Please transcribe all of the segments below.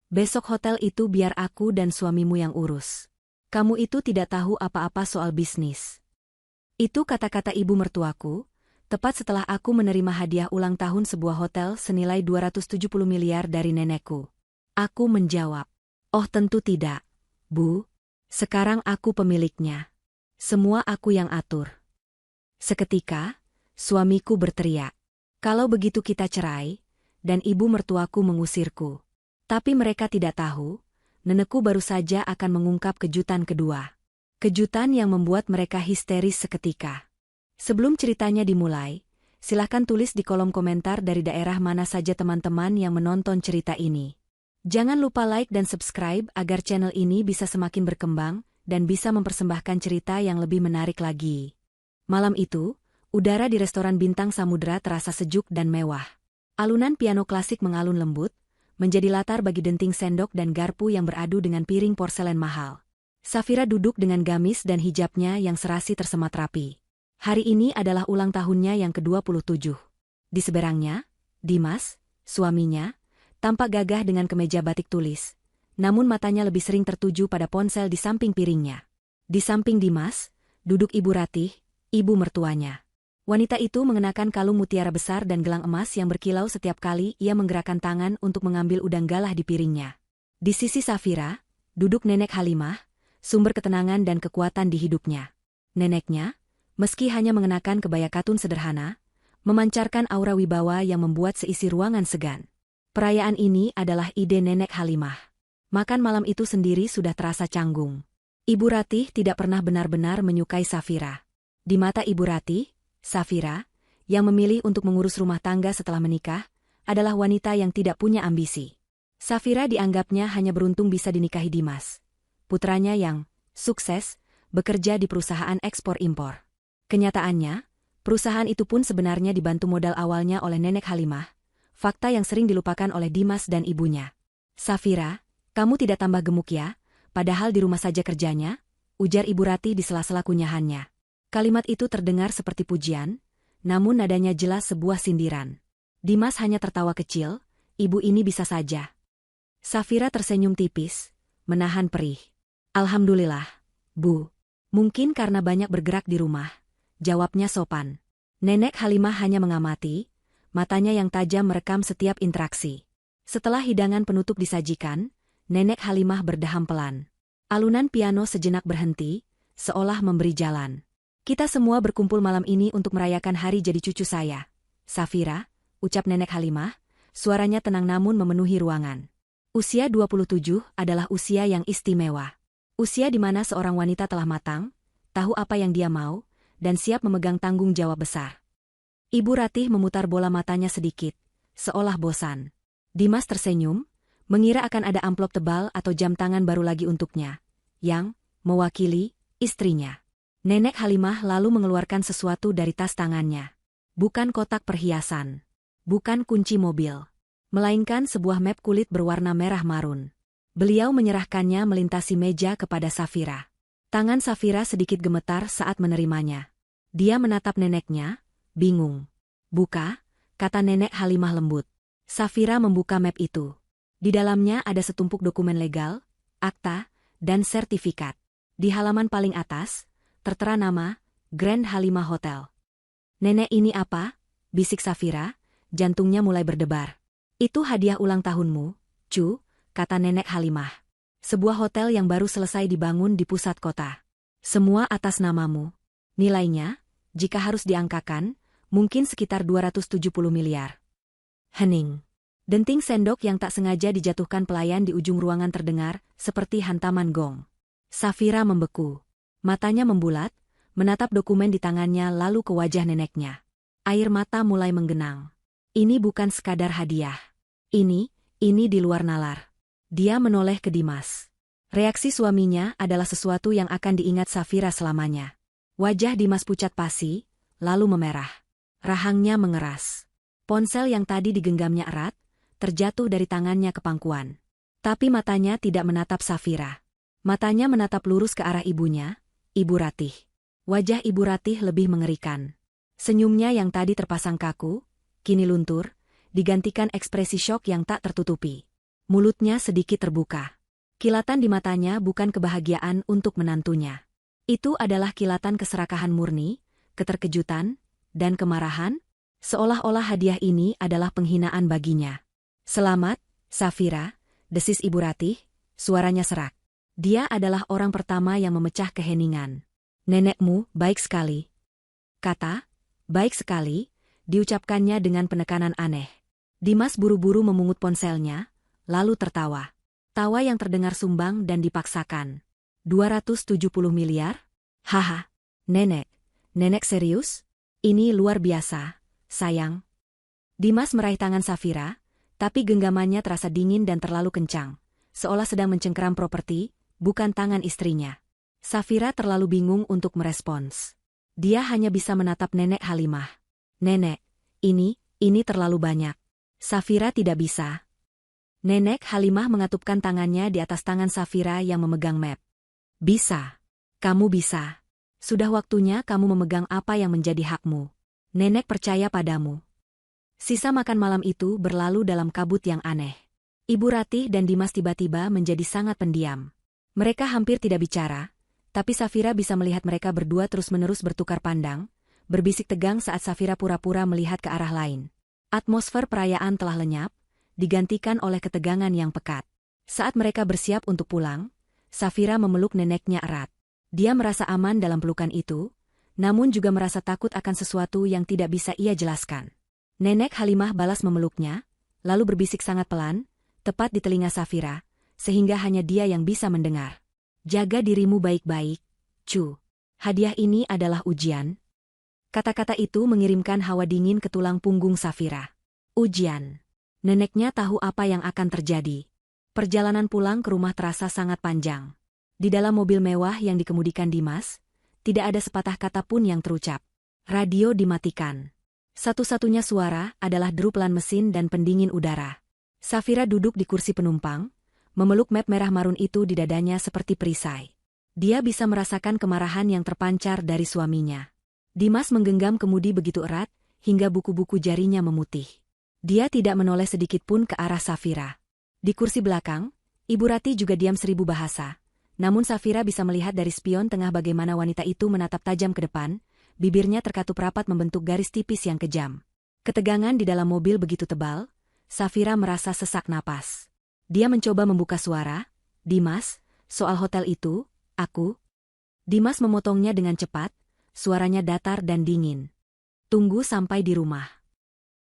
Besok hotel itu biar aku dan suamimu yang urus. Kamu itu tidak tahu apa-apa soal bisnis. Itu kata-kata ibu mertuaku, tepat setelah aku menerima hadiah ulang tahun sebuah hotel senilai 270 miliar dari nenekku. Aku menjawab, "Oh tentu tidak, Bu. Sekarang aku pemiliknya. Semua aku yang atur." Seketika, suamiku berteriak, "Kalau begitu kita cerai," dan ibu mertuaku mengusirku. Tapi mereka tidak tahu, nenekku baru saja akan mengungkap kejutan kedua. Kejutan yang membuat mereka histeris seketika. Sebelum ceritanya dimulai, silahkan tulis di kolom komentar dari daerah mana saja teman-teman yang menonton cerita ini. Jangan lupa like dan subscribe agar channel ini bisa semakin berkembang dan bisa mempersembahkan cerita yang lebih menarik lagi. Malam itu, udara di restoran Bintang Samudra terasa sejuk dan mewah. Alunan piano klasik mengalun lembut, menjadi latar bagi denting sendok dan garpu yang beradu dengan piring porselen mahal. Safira duduk dengan gamis dan hijabnya yang serasi tersemat rapi. Hari ini adalah ulang tahunnya yang ke-27. Di seberangnya, Dimas, suaminya, tampak gagah dengan kemeja batik tulis, namun matanya lebih sering tertuju pada ponsel di samping piringnya. Di samping Dimas, duduk Ibu Ratih, ibu mertuanya. Wanita itu mengenakan kalung mutiara besar dan gelang emas yang berkilau setiap kali ia menggerakkan tangan untuk mengambil udang galah di piringnya. Di sisi Safira, duduk Nenek Halimah, sumber ketenangan dan kekuatan di hidupnya. Neneknya, meski hanya mengenakan kebaya katun sederhana, memancarkan aura wibawa yang membuat seisi ruangan segan. Perayaan ini adalah ide Nenek Halimah. Makan malam itu sendiri sudah terasa canggung. Ibu Ratih tidak pernah benar-benar menyukai Safira. Di mata Ibu Ratih, Safira, yang memilih untuk mengurus rumah tangga setelah menikah, adalah wanita yang tidak punya ambisi. Safira dianggapnya hanya beruntung bisa dinikahi Dimas, putranya yang sukses bekerja di perusahaan ekspor-impor. Kenyataannya, perusahaan itu pun sebenarnya dibantu modal awalnya oleh Nenek Halimah, fakta yang sering dilupakan oleh Dimas dan ibunya. "Safira, kamu tidak tambah gemuk ya, padahal di rumah saja kerjanya," ujar Ibu Ratih di sela-sela kunyahannya. Kalimat itu terdengar seperti pujian, namun nadanya jelas sebuah sindiran. Dimas hanya tertawa kecil, "Ibu ini bisa saja." Safira tersenyum tipis, menahan perih. "Alhamdulillah, Bu. Mungkin karena banyak bergerak di rumah," jawabnya sopan. Nenek Halimah hanya mengamati, matanya yang tajam merekam setiap interaksi. Setelah hidangan penutup disajikan, Nenek Halimah berdeham pelan. Alunan piano sejenak berhenti, seolah memberi jalan. "Kita semua berkumpul malam ini untuk merayakan hari jadi cucu saya, Safira," ucap Nenek Halimah, suaranya tenang namun memenuhi ruangan. Usia 27 adalah usia yang istimewa. Usia di mana seorang wanita telah matang, tahu apa yang dia mau, dan siap memegang tanggung jawab besar. Ibu Ratih memutar bola matanya sedikit, seolah bosan. Dimas tersenyum, mengira akan ada amplop tebal atau jam tangan baru lagi untuknya, yang mewakili istrinya. Nenek Halimah lalu mengeluarkan sesuatu dari tas tangannya. Bukan kotak perhiasan, bukan kunci mobil, melainkan sebuah map kulit berwarna merah marun. Beliau menyerahkannya melintasi meja kepada Safira. Tangan Safira sedikit gemetar saat menerimanya. Dia menatap neneknya, bingung. "Buka," kata Nenek Halimah lembut. Safira membuka map itu. Di dalamnya ada setumpuk dokumen legal, akta, dan sertifikat. Di halaman paling atas, tertera nama, Grand Halimah Hotel. "Nenek, ini apa?" bisik Safira, jantungnya mulai berdebar. "Itu hadiah ulang tahunmu, Cu," kata Nenek Halimah. "Sebuah hotel yang baru selesai dibangun di pusat kota. Semua atas namamu. Nilainya, jika harus diangkakan, mungkin sekitar 270 miliar. Hening. Denting sendok yang tak sengaja dijatuhkan pelayan di ujung ruangan terdengar, seperti hantaman gong. Safira membeku. Matanya membulat, menatap dokumen di tangannya lalu ke wajah neneknya. Air mata mulai menggenang. Ini bukan sekadar hadiah. Ini di luar nalar. Dia menoleh ke Dimas. Reaksi suaminya adalah sesuatu yang akan diingat Safira selamanya. Wajah Dimas pucat pasi, lalu memerah. Rahangnya mengeras. Ponsel yang tadi digenggamnya erat, terjatuh dari tangannya ke pangkuan. Tapi matanya tidak menatap Safira. Matanya menatap lurus ke arah ibunya, Ibu Ratih. Wajah Ibu Ratih lebih mengerikan. Senyumnya yang tadi terpasang kaku, kini luntur, digantikan ekspresi syok yang tak tertutupi. Mulutnya sedikit terbuka. Kilatan di matanya bukan kebahagiaan untuk menantunya. Itu adalah kilatan keserakahan murni, keterkejutan, dan kemarahan, seolah-olah hadiah ini adalah penghinaan baginya. "Selamat, Safira," desis Ibu Ratih, suaranya serak. Dia adalah orang pertama yang memecah keheningan. "Nenekmu baik sekali." Kata, "baik sekali," diucapkannya dengan penekanan aneh. Dimas buru-buru memungut ponselnya, lalu tertawa. Tawa yang terdengar sumbang dan dipaksakan. 270 miliar? Haha. Nenek serius? Ini luar biasa, sayang." Dimas meraih tangan Safira, tapi genggamannya terasa dingin dan terlalu kencang, seolah sedang mencengkeram properti, bukan tangan istrinya. Safira terlalu bingung untuk merespons. Dia hanya bisa menatap Nenek Halimah. "Nenek, ini terlalu banyak." Safira tidak bisa. Nenek Halimah mengatupkan tangannya di atas tangan Safira yang memegang map. "Bisa. Kamu bisa. Sudah waktunya kamu memegang apa yang menjadi hakmu. Nenek percaya padamu." Sisa makan malam itu berlalu dalam kabut yang aneh. Ibu Ratih dan Dimas tiba-tiba menjadi sangat pendiam. Mereka hampir tidak bicara, tapi Safira bisa melihat mereka berdua terus-menerus bertukar pandang, berbisik tegang saat Safira pura-pura melihat ke arah lain. Atmosfer perayaan telah lenyap, digantikan oleh ketegangan yang pekat. Saat mereka bersiap untuk pulang, Safira memeluk neneknya erat. Dia merasa aman dalam pelukan itu, namun juga merasa takut akan sesuatu yang tidak bisa ia jelaskan. Nenek Halimah balas memeluknya, lalu berbisik sangat pelan, tepat di telinga Safira, sehingga hanya dia yang bisa mendengar. "Jaga dirimu baik-baik, Cu. Hadiah ini adalah ujian." Kata-kata itu mengirimkan hawa dingin ke tulang punggung Safira. Ujian. Neneknya tahu apa yang akan terjadi. Perjalanan pulang ke rumah terasa sangat panjang. Di dalam mobil mewah yang dikemudikan Dimas, tidak ada sepatah kata pun yang terucap. Radio dimatikan. Satu-satunya suara adalah deru pelan mesin dan pendingin udara. Safira duduk di kursi penumpang, memeluk map merah marun itu di dadanya seperti perisai. Dia bisa merasakan kemarahan yang terpancar dari suaminya. Dimas menggenggam kemudi begitu erat, hingga buku-buku jarinya memutih. Dia tidak menoleh sedikit pun ke arah Safira. Di kursi belakang, Ibu Ratih juga diam seribu bahasa. Namun Safira bisa melihat dari spion tengah bagaimana wanita itu menatap tajam ke depan, bibirnya terkatup rapat membentuk garis tipis yang kejam. Ketegangan di dalam mobil begitu tebal, Safira merasa sesak napas. Dia mencoba membuka suara, "Dimas, soal hotel itu, aku..." Dimas memotongnya dengan cepat, suaranya datar dan dingin. "Tunggu sampai di rumah."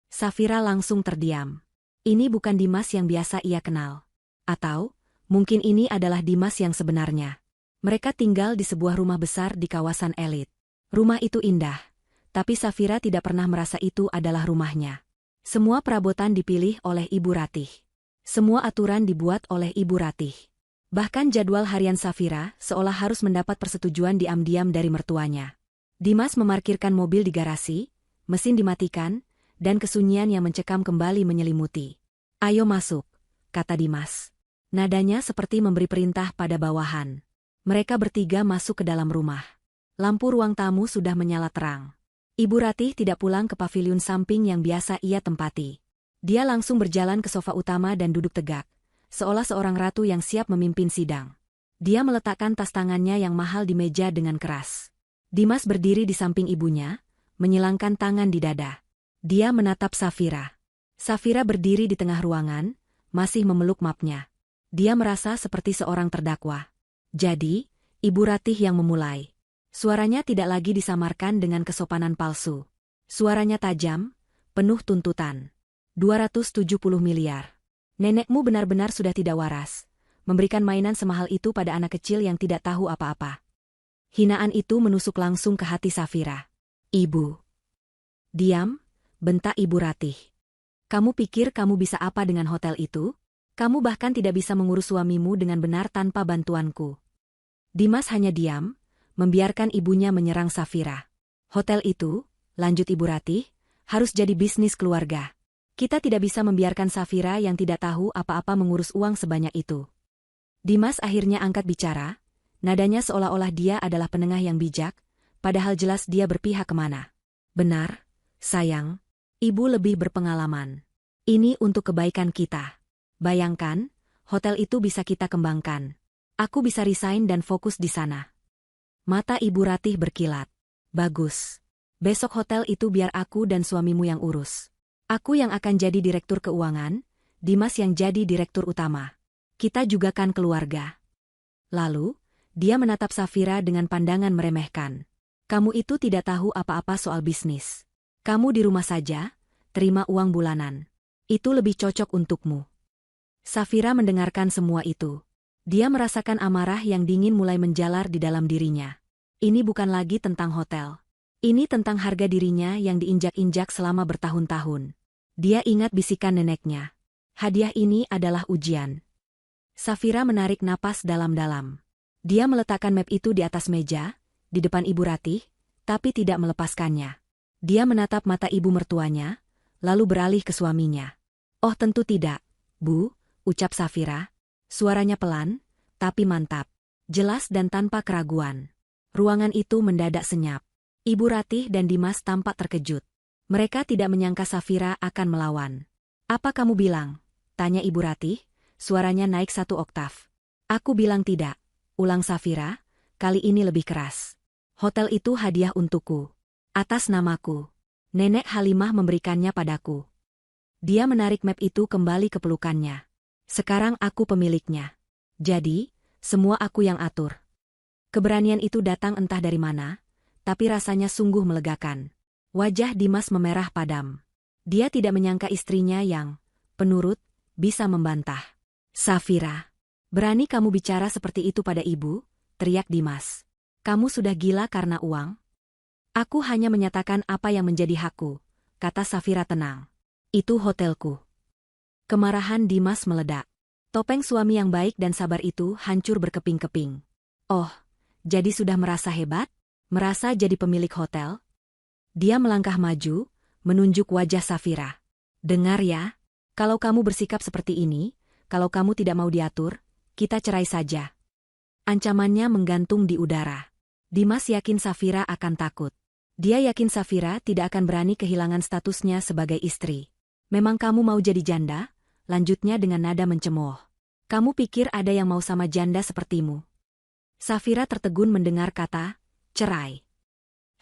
Safira langsung terdiam. Ini bukan Dimas yang biasa ia kenal. Atau, mungkin ini adalah Dimas yang sebenarnya. Mereka tinggal di sebuah rumah besar di kawasan elit. Rumah itu indah, tapi Safira tidak pernah merasa itu adalah rumahnya. Semua perabotan dipilih oleh Ibu Ratih. Semua aturan dibuat oleh Ibu Ratih. Bahkan jadwal harian Safira seolah harus mendapat persetujuan diam-diam dari mertuanya. Dimas memarkirkan mobil di garasi, mesin dimatikan, dan kesunyian yang mencekam kembali menyelimuti. "Ayo masuk," kata Dimas. Nadanya seperti memberi perintah pada bawahan. Mereka bertiga masuk ke dalam rumah. Lampu ruang tamu sudah menyala terang. Ibu Ratih tidak pulang ke paviliun samping yang biasa ia tempati. Dia langsung berjalan ke sofa utama dan duduk tegak, seolah seorang ratu yang siap memimpin sidang. Dia meletakkan tas tangannya yang mahal di meja dengan keras. Dimas berdiri di samping ibunya, menyilangkan tangan di dada. Dia menatap Safira. Safira berdiri di tengah ruangan, masih memeluk mapnya. Dia merasa seperti seorang terdakwa. Jadi, Ibu Ratih yang memulai. Suaranya tidak lagi disamarkan dengan kesopanan palsu. Suaranya tajam, penuh tuntutan. 270 miliar. Nenekmu benar-benar sudah tidak waras, memberikan mainan semahal itu pada anak kecil yang tidak tahu apa-apa. Hinaan itu menusuk langsung ke hati Safira. "Ibu." "Diam," bentak Ibu Ratih. "Kamu pikir kamu bisa apa dengan hotel itu? Kamu bahkan tidak bisa mengurus suamimu dengan benar tanpa bantuanku." Dimas hanya diam, membiarkan ibunya menyerang Safira. "Hotel itu," lanjut Ibu Ratih, "harus jadi bisnis keluarga. Kita tidak bisa membiarkan Safira yang tidak tahu apa-apa mengurus uang sebanyak itu." Dimas akhirnya angkat bicara, nadanya seolah-olah dia adalah penengah yang bijak, padahal jelas dia berpihak kemana. "Benar, sayang. Ibu lebih berpengalaman. Ini untuk kebaikan kita. Bayangkan, hotel itu bisa kita kembangkan. Aku bisa resign dan fokus di sana. Mata Ibu Ratih berkilat. Bagus. Besok hotel itu biar aku dan suamimu yang urus. Aku yang akan jadi direktur keuangan, Dimas yang jadi direktur utama. Kita juga kan keluarga. Lalu, dia menatap Safira dengan pandangan meremehkan. Kamu itu tidak tahu apa-apa soal bisnis. Kamu di rumah saja, terima uang bulanan. Itu lebih cocok untukmu. Safira mendengarkan semua itu. Dia merasakan amarah yang dingin mulai menjalar di dalam dirinya. Ini bukan lagi tentang hotel. Ini tentang harga dirinya yang diinjak-injak selama bertahun-tahun. Dia ingat bisikan neneknya. Hadiah ini adalah ujian. Safira menarik napas dalam-dalam. Dia meletakkan map itu di atas meja, di depan Ibu Ratih, tapi tidak melepaskannya. Dia menatap mata ibu mertuanya, lalu beralih ke suaminya. Oh tentu tidak, Bu, ucap Safira. Suaranya pelan, tapi mantap. Jelas dan tanpa keraguan. Ruangan itu mendadak senyap. Ibu Ratih dan Dimas tampak terkejut. Mereka tidak menyangka Safira akan melawan. Apa kamu bilang? Tanya Ibu Ratih, suaranya naik 1 oktav. Aku bilang tidak, ulang Safira, kali ini lebih keras. Hotel itu hadiah untukku. Atas namaku. Nenek Halimah memberikannya padaku. Dia menarik map itu kembali ke pelukannya. Sekarang aku pemiliknya. Jadi, semua aku yang atur. Keberanian itu datang entah dari mana, tapi rasanya sungguh melegakan. Wajah Dimas memerah padam. Dia tidak menyangka istrinya yang penurut bisa membantah. Safira, berani kamu bicara seperti itu pada ibu? Teriak Dimas. Kamu sudah gila karena uang? Aku hanya menyatakan apa yang menjadi hakku, kata Safira tenang. Itu hotelku. Kemarahan Dimas meledak. Topeng suami yang baik dan sabar itu hancur berkeping-keping. Oh, jadi sudah merasa hebat? Merasa jadi pemilik hotel? Dia melangkah maju, menunjuk wajah Safira. Dengar ya, kalau kamu bersikap seperti ini, kalau kamu tidak mau diatur, kita cerai saja. Ancamannya menggantung di udara. Dimas yakin Safira akan takut. Dia yakin Safira tidak akan berani kehilangan statusnya sebagai istri. Memang kamu mau jadi janda? Lanjutnya dengan nada mencemooh. Kamu pikir ada yang mau sama janda sepertimu? Safira tertegun mendengar kata cerai.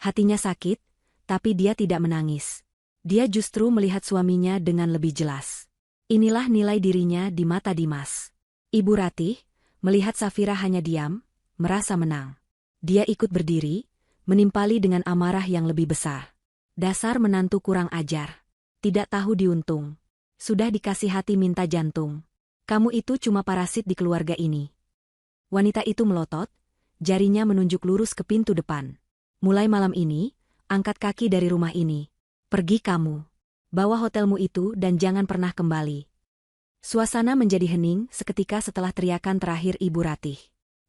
Hatinya sakit, tapi dia tidak menangis. Dia justru melihat suaminya dengan lebih jelas. Inilah nilai dirinya di mata Dimas. Ibu Ratih, melihat Safira hanya diam, merasa menang. Dia ikut berdiri, menimpali dengan amarah yang lebih besar. Dasar menantu kurang ajar. Tidak tahu diuntung. Sudah dikasih hati minta jantung. Kamu itu cuma parasit di keluarga ini. Wanita itu melotot, jarinya menunjuk lurus ke pintu depan. Mulai malam ini, angkat kaki dari rumah ini. Pergi kamu. Bawa hotelmu itu dan jangan pernah kembali. Suasana menjadi hening seketika setelah teriakan terakhir Ibu Ratih.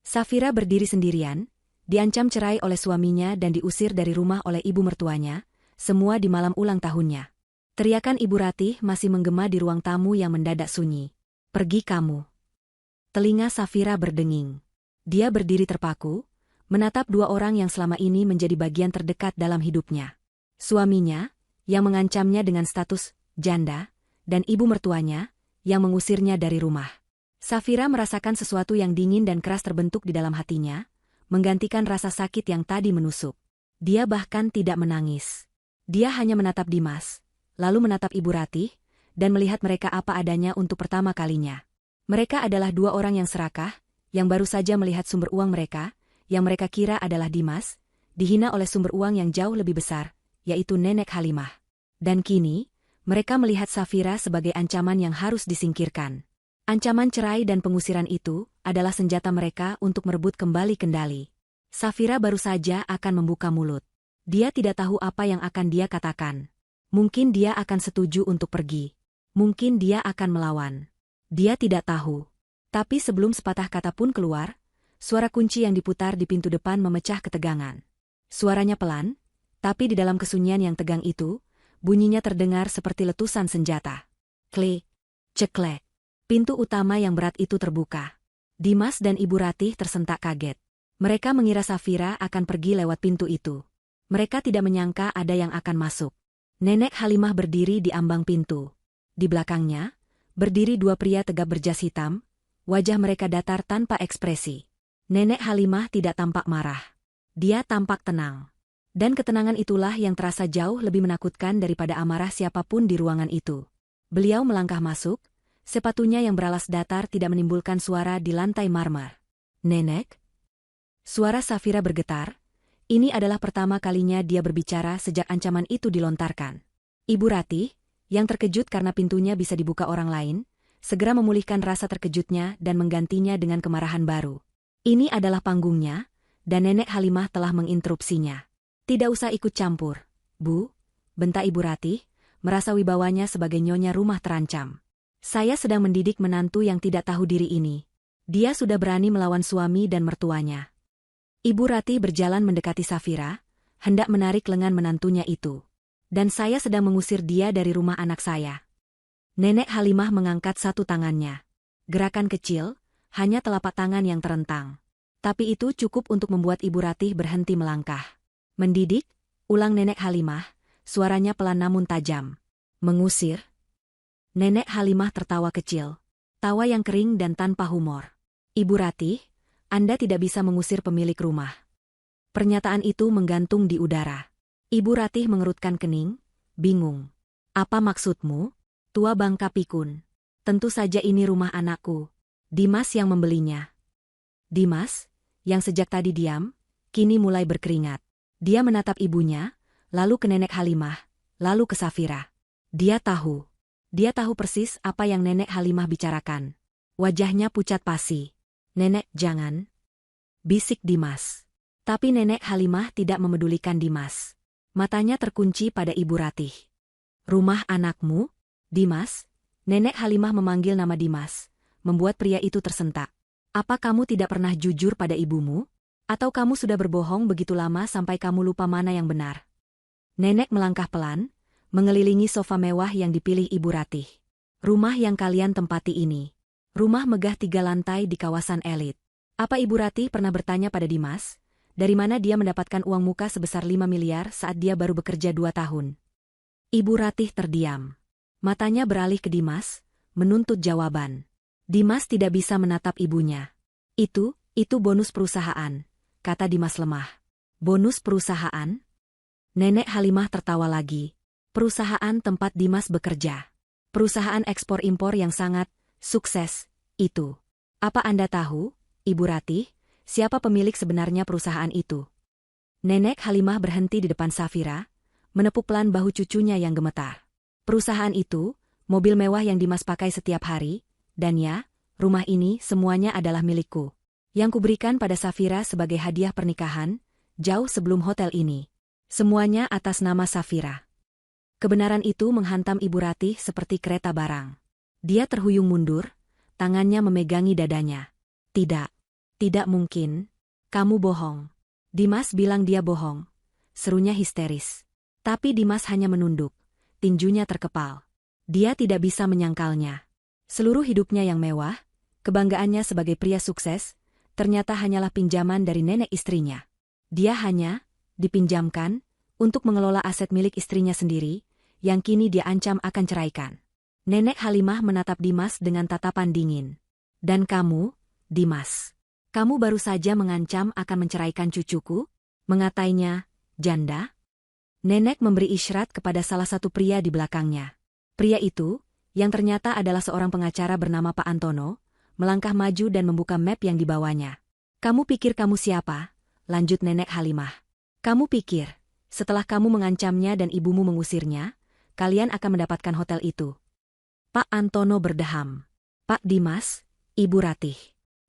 Safira berdiri sendirian, diancam cerai oleh suaminya dan diusir dari rumah oleh ibu mertuanya, semua di malam ulang tahunnya. Teriakan Ibu Ratih masih menggema di ruang tamu yang mendadak sunyi. Pergi kamu. Telinga Safira berdenging. Dia berdiri terpaku, menatap 2 orang yang selama ini menjadi bagian terdekat dalam hidupnya. Suaminya, yang mengancamnya dengan status janda, dan ibu mertuanya, yang mengusirnya dari rumah. Safira merasakan sesuatu yang dingin dan keras terbentuk di dalam hatinya, menggantikan rasa sakit yang tadi menusuk. Dia bahkan tidak menangis. Dia hanya menatap Dimas, lalu menatap Ibu Ratih, dan melihat mereka apa adanya untuk pertama kalinya. Mereka adalah 2 orang yang serakah, yang baru saja melihat sumber uang mereka, yang mereka kira adalah Dimas, dihina oleh sumber uang yang jauh lebih besar, yaitu Nenek Halimah. Dan kini, mereka melihat Safira sebagai ancaman yang harus disingkirkan. Ancaman cerai dan pengusiran itu adalah senjata mereka untuk merebut kembali kendali. Safira baru saja akan membuka mulut. Dia tidak tahu apa yang akan dia katakan. Mungkin dia akan setuju untuk pergi. Mungkin dia akan melawan. Dia tidak tahu. Tapi sebelum sepatah kata pun keluar, suara kunci yang diputar di pintu depan memecah ketegangan. Suaranya pelan, tapi di dalam kesunyian yang tegang itu, bunyinya terdengar seperti letusan senjata. Klik, ceklek. Pintu utama yang berat itu terbuka. Dimas dan Ibu Ratih tersentak kaget. Mereka mengira Safira akan pergi lewat pintu itu. Mereka tidak menyangka ada yang akan masuk. Nenek Halimah berdiri di ambang pintu. Di belakangnya, berdiri 2 pria tegap berjas hitam, Wajah mereka datar tanpa ekspresi. Nenek Halimah tidak tampak marah. Dia tampak tenang. Dan ketenangan itulah yang terasa jauh lebih menakutkan daripada amarah siapapun di ruangan itu. Beliau melangkah masuk, sepatunya yang beralas datar tidak menimbulkan suara di lantai marmer. Nenek? Suara Safira bergetar. Ini adalah pertama kalinya dia berbicara sejak ancaman itu dilontarkan. Ibu Ratih, yang terkejut karena pintunya bisa dibuka orang lain, segera memulihkan rasa terkejutnya dan menggantinya dengan kemarahan baru. Ini adalah panggungnya, dan Nenek Halimah telah menginterupsinya. Tidak usah ikut campur, Bu, bentak Ibu Ratih, merasa wibawanya sebagai nyonya rumah terancam. Saya sedang mendidik menantu yang tidak tahu diri ini. Dia sudah berani melawan suami dan mertuanya. Ibu Ratih berjalan mendekati Safira, hendak menarik lengan menantunya itu. Dan saya sedang mengusir dia dari rumah anak saya. Nenek Halimah mengangkat satu tangannya. Gerakan kecil, hanya telapak tangan yang terentang. Tapi itu cukup untuk membuat Ibu Ratih berhenti melangkah. Mendidik, ulang Nenek Halimah, suaranya pelan namun tajam. Mengusir? Nenek Halimah tertawa kecil. Tawa yang kering dan tanpa humor. Ibu Ratih, Anda tidak bisa mengusir pemilik rumah. Pernyataan itu menggantung di udara. Ibu Ratih mengerutkan kening, bingung. Apa maksudmu? Tua bangka pikun. Tentu saja ini rumah anakku. Dimas yang membelinya. Dimas, yang sejak tadi diam, kini mulai berkeringat. Dia menatap ibunya, lalu ke Nenek Halimah, lalu ke Safira. Dia tahu persis apa yang Nenek Halimah bicarakan. Wajahnya pucat pasi. Nenek, jangan. Bisik Dimas. Tapi Nenek Halimah tidak memedulikan Dimas. Matanya terkunci pada Ibu Ratih. Rumah anakmu? Dimas? Nenek Halimah memanggil nama Dimas, membuat pria itu tersentak. Apa kamu tidak pernah jujur pada ibumu? Atau kamu sudah berbohong begitu lama sampai kamu lupa mana yang benar? Nenek melangkah pelan, mengelilingi sofa mewah yang dipilih Ibu Ratih. Rumah yang kalian tempati ini. Rumah megah 3 lantai di kawasan elit. Apa Ibu Ratih pernah bertanya pada Dimas, dari mana dia mendapatkan uang muka sebesar 5 miliar saat dia baru bekerja 2 tahun? Ibu Ratih terdiam. Matanya beralih ke Dimas, menuntut jawaban. Dimas tidak bisa menatap ibunya. Itu bonus perusahaan, kata Dimas lemah. Bonus perusahaan? Nenek Halimah tertawa lagi. Perusahaan tempat Dimas bekerja. Perusahaan ekspor-impor yang sangat sukses, itu. Apa Anda tahu, Ibu Ratih, siapa pemilik sebenarnya perusahaan itu? Nenek Halimah berhenti di depan Safira, menepuk pelan bahu cucunya yang gemetar. Perusahaan itu, mobil mewah yang Dimas pakai setiap hari, dan ya, rumah ini semuanya adalah milikku. Yang kuberikan pada Safira sebagai hadiah pernikahan, jauh sebelum hotel ini. Semuanya atas nama Safira. Kebenaran itu menghantam Ibu Ratih seperti kereta barang. Dia terhuyung mundur, tangannya memegangi dadanya. Tidak mungkin. Kamu bohong. Dimas bilang dia bohong. Serunya histeris. Tapi Dimas hanya menunduk. Tinjunya terkepal. Dia tidak bisa menyangkalnya. Seluruh hidupnya yang mewah, kebanggaannya sebagai pria sukses, ternyata hanyalah pinjaman dari nenek istrinya. Dia hanya dipinjamkan untuk mengelola aset milik istrinya sendiri, yang kini dia ancam akan ceraikan. Nenek Halimah menatap Dimas dengan tatapan dingin. Dan kamu, Dimas, kamu baru saja mengancam akan menceraikan cucuku? Mengatainya janda? Nenek memberi isyarat kepada salah satu pria di belakangnya. Pria itu, yang ternyata adalah seorang pengacara bernama Pak Antono, melangkah maju dan membuka map yang dibawanya. Kamu pikir kamu siapa? Lanjut Nenek Halimah. Kamu pikir, setelah kamu mengancamnya dan ibumu mengusirnya, kalian akan mendapatkan hotel itu? Pak Antono berdeham. Pak Dimas, Ibu Ratih.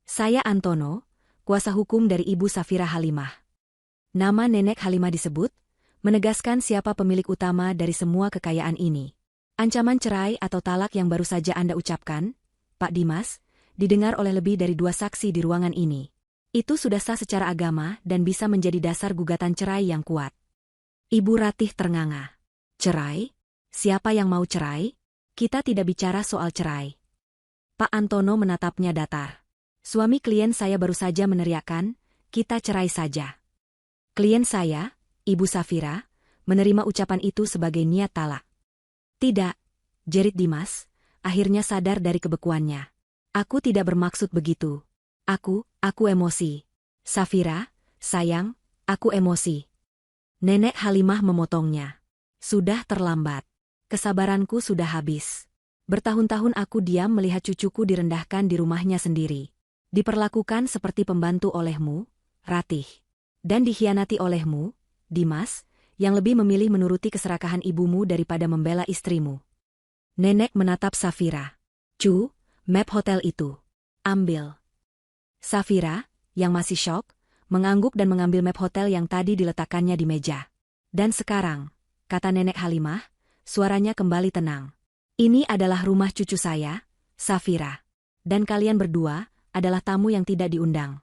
Saya Antono, kuasa hukum dari Ibu Safira Halimah. Nama Nenek Halimah disebut, menegaskan siapa pemilik utama dari semua kekayaan ini. Ancaman cerai atau talak yang baru saja Anda ucapkan, Pak Dimas, didengar oleh lebih dari 2 saksi di ruangan ini. Itu sudah sah secara agama dan bisa menjadi dasar gugatan cerai yang kuat. Ibu Ratih ternganga. Cerai? Siapa yang mau cerai? Kita tidak bicara soal cerai. Pak Antono menatapnya datar. Suami klien saya baru saja meneriakkan, kita cerai saja. Klien saya, Ibu Safira, menerima ucapan itu sebagai niat talak. Tidak, jerit Dimas, akhirnya sadar dari kebekuannya. Aku tidak bermaksud begitu. Aku emosi. Safira, sayang, aku emosi. Nenek Halimah memotongnya. Sudah terlambat. Kesabaranku sudah habis. Bertahun-tahun aku diam melihat cucuku direndahkan di rumahnya sendiri. Diperlakukan seperti pembantu olehmu, Ratih. Dan dikhianati olehmu, Dimas, yang lebih memilih menuruti keserakahan ibumu daripada membela istrimu. Nenek menatap Safira. Map hotel itu. Ambil. Safira, yang masih syok, mengangguk dan mengambil map hotel yang tadi diletakkannya di meja. Dan sekarang, kata Nenek Halimah, suaranya kembali tenang. Ini adalah rumah cucu saya, Safira. Dan kalian berdua adalah tamu yang tidak diundang.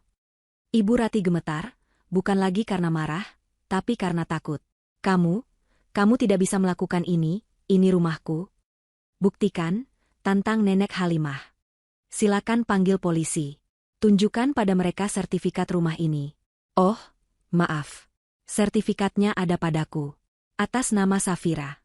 Ibu Rati gemetar, bukan lagi karena marah, tapi karena takut. Kamu tidak bisa melakukan ini rumahku. Buktikan, tantang Nenek Halimah. Silakan panggil polisi. Tunjukkan pada mereka sertifikat rumah ini. Oh, maaf. Sertifikatnya ada padaku. Atas nama Safira.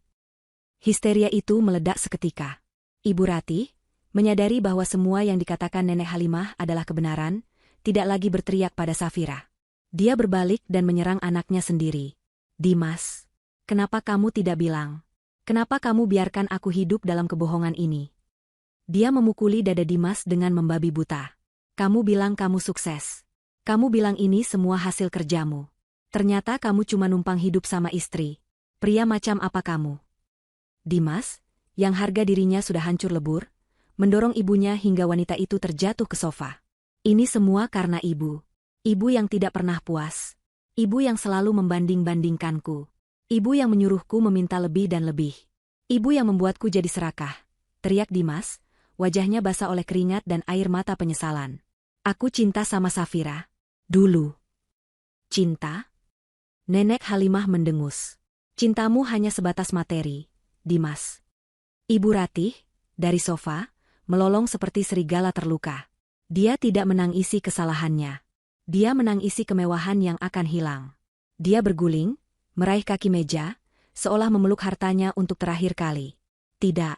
Histeria itu meledak seketika. Ibu Rati, menyadari bahwa semua yang dikatakan Nenek Halimah adalah kebenaran, tidak lagi berteriak pada Safira. Dia berbalik dan menyerang anaknya sendiri. Dimas, kenapa kamu tidak bilang? Kenapa kamu biarkan aku hidup dalam kebohongan ini? Dia memukuli dada Dimas dengan membabi buta. Kamu bilang kamu sukses. Kamu bilang ini semua hasil kerjamu. Ternyata kamu cuma numpang hidup sama istri. Pria macam apa kamu? Dimas, yang harga dirinya sudah hancur lebur, mendorong ibunya hingga wanita itu terjatuh ke sofa. Ini semua karena ibu. Ibu yang tidak pernah puas. Ibu yang selalu membanding-bandingkanku. Ibu yang menyuruhku meminta lebih dan lebih. Ibu yang membuatku jadi serakah. Teriak Dimas, wajahnya basah oleh keringat dan air mata penyesalan. Aku cinta sama Safira. Dulu. Cinta? Nenek Halimah mendengus. Cintamu hanya sebatas materi, Dimas. Ibu Ratih, dari sofa, melolong seperti serigala terluka. Dia tidak menangisi kesalahannya. Dia menangisi kemewahan yang akan hilang. Dia berguling, meraih kaki meja, seolah memeluk hartanya untuk terakhir kali. Tidak.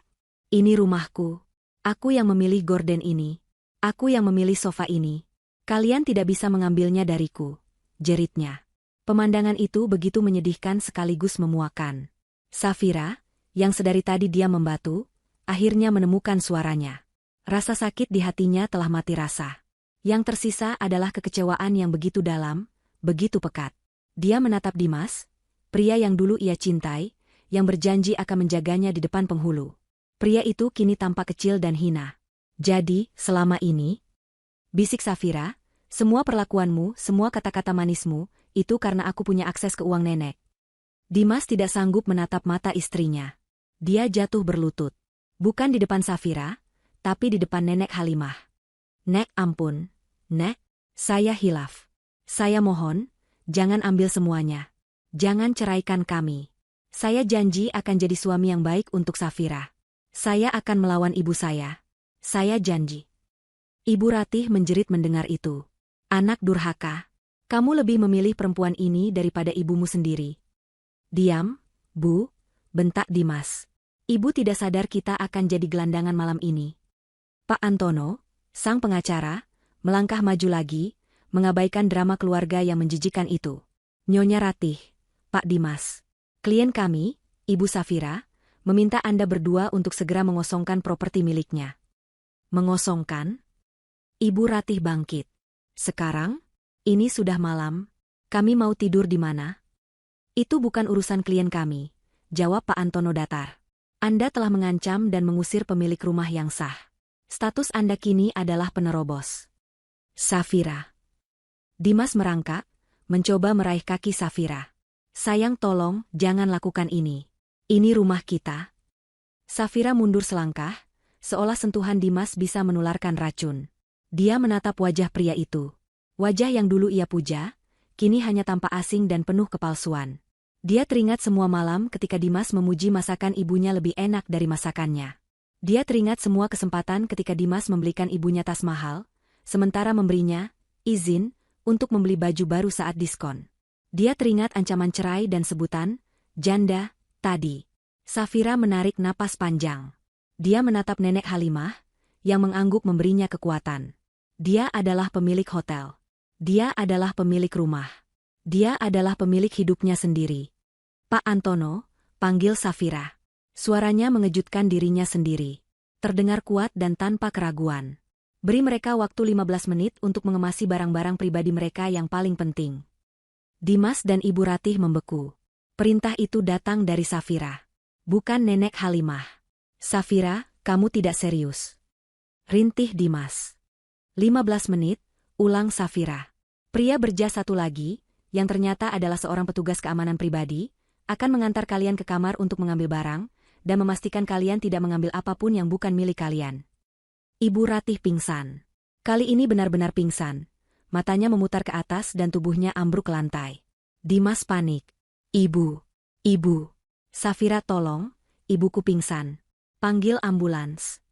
Ini rumahku. Aku yang memilih gorden ini. Aku yang memilih sofa ini. Kalian tidak bisa mengambilnya dariku, jeritnya. Pemandangan itu begitu menyedihkan sekaligus memuakan. Safira, yang sedari tadi dia membatu, akhirnya menemukan suaranya. Rasa sakit di hatinya telah mati rasa. Yang tersisa adalah kekecewaan yang begitu dalam, begitu pekat. Dia menatap Dimas, pria yang dulu ia cintai, yang berjanji akan menjaganya di depan penghulu. Pria itu kini tampak kecil dan hina. Jadi, selama ini, bisik Safira, semua perlakuanmu, semua kata-kata manismu, itu karena aku punya akses ke uang nenek. Dimas tidak sanggup menatap mata istrinya. Dia jatuh berlutut. Bukan di depan Safira, tapi di depan Nenek Halimah. Nek, ampun. Nek, saya hilaf. Saya mohon, jangan ambil semuanya. Jangan ceraikan kami. Saya janji akan jadi suami yang baik untuk Safira. Saya akan melawan ibu saya. Saya janji. Ibu Ratih menjerit mendengar itu. Anak durhaka. Kamu lebih memilih perempuan ini daripada ibumu sendiri. Diam, Bu, bentak Dimas. Ibu tidak sadar kita akan jadi gelandangan malam ini. Pak Antono, sang pengacara, melangkah maju lagi, mengabaikan drama keluarga yang menjijikan itu. Nyonya Ratih, Pak Dimas. Klien kami, Ibu Safira, meminta Anda berdua untuk segera mengosongkan properti miliknya. Mengosongkan? Ibu Ratih bangkit. Sekarang? Ini sudah malam. Kami mau tidur di mana? Itu bukan urusan klien kami, jawab Pak Antono datar. Anda telah mengancam dan mengusir pemilik rumah yang sah. Status Anda kini adalah penerobos. Safira. Dimas merangkak, mencoba meraih kaki Safira. Sayang, tolong, jangan lakukan ini. Ini rumah kita. Safira mundur selangkah, seolah sentuhan Dimas bisa menularkan racun. Dia menatap wajah pria itu. Wajah yang dulu ia puja, kini hanya tampak asing dan penuh kepalsuan. Dia teringat semua malam ketika Dimas memuji masakan ibunya lebih enak dari masakannya. Dia teringat semua kesempatan ketika Dimas membelikan ibunya tas mahal, sementara memberinya izin untuk membeli baju baru saat diskon. Dia teringat ancaman cerai dan sebutan janda tadi. Safira menarik napas panjang. Dia menatap Nenek Halimah, yang mengangguk memberinya kekuatan. Dia adalah pemilik hotel. Dia adalah pemilik rumah. Dia adalah pemilik hidupnya sendiri. Pak Antono, panggil Safira. Suaranya mengejutkan dirinya sendiri. Terdengar kuat dan tanpa keraguan. Beri mereka waktu 15 menit untuk mengemasi barang-barang pribadi mereka yang paling penting. Dimas dan Ibu Ratih membeku. Perintah itu datang dari Safira. Bukan Nenek Halimah. Safira, kamu tidak serius. Rintih Dimas. 15 menit, ulang Safira. Pria berjas satu lagi, yang ternyata adalah seorang petugas keamanan pribadi, akan mengantar kalian ke kamar untuk mengambil barang, dan memastikan kalian tidak mengambil apapun yang bukan milik kalian. Ibu Ratih pingsan. Kali ini benar-benar pingsan. Matanya memutar ke atas dan tubuhnya ambruk ke lantai. Dimas panik. Ibu. Safira tolong, ibuku pingsan. Panggil ambulans.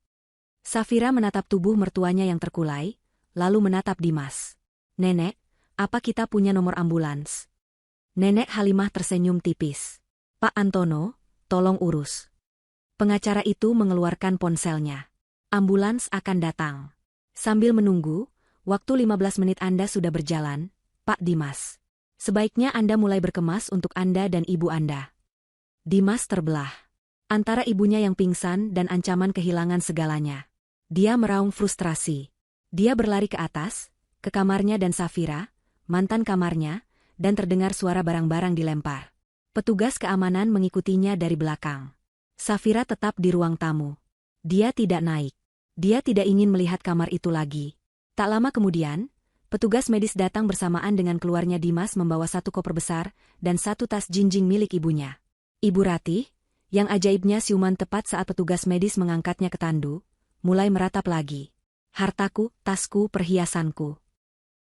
Safira menatap tubuh mertuanya yang terkulai, lalu menatap Dimas. Nenek, apa kita punya nomor ambulans? Nenek Halimah tersenyum tipis. Pak Antono, tolong urus. Pengacara itu mengeluarkan ponselnya. Ambulans akan datang. Sambil menunggu, waktu 15 menit Anda sudah berjalan, Pak Dimas. Sebaiknya Anda mulai berkemas untuk Anda dan ibu Anda. Dimas terbelah. Antara ibunya yang pingsan dan ancaman kehilangan segalanya. Dia meraung frustrasi. Dia berlari ke atas, ke kamarnya dan Safira, mantan kamarnya, dan terdengar suara barang-barang dilempar. Petugas keamanan mengikutinya dari belakang. Safira tetap di ruang tamu. Dia tidak naik. Dia tidak ingin melihat kamar itu lagi. Tak lama kemudian, petugas medis datang bersamaan dengan keluarnya Dimas membawa satu koper besar dan satu tas jinjing milik ibunya. Ibu Ratih, yang ajaibnya siuman tepat saat petugas medis mengangkatnya ke tandu, mulai meratap lagi. Hartaku, tasku, perhiasanku.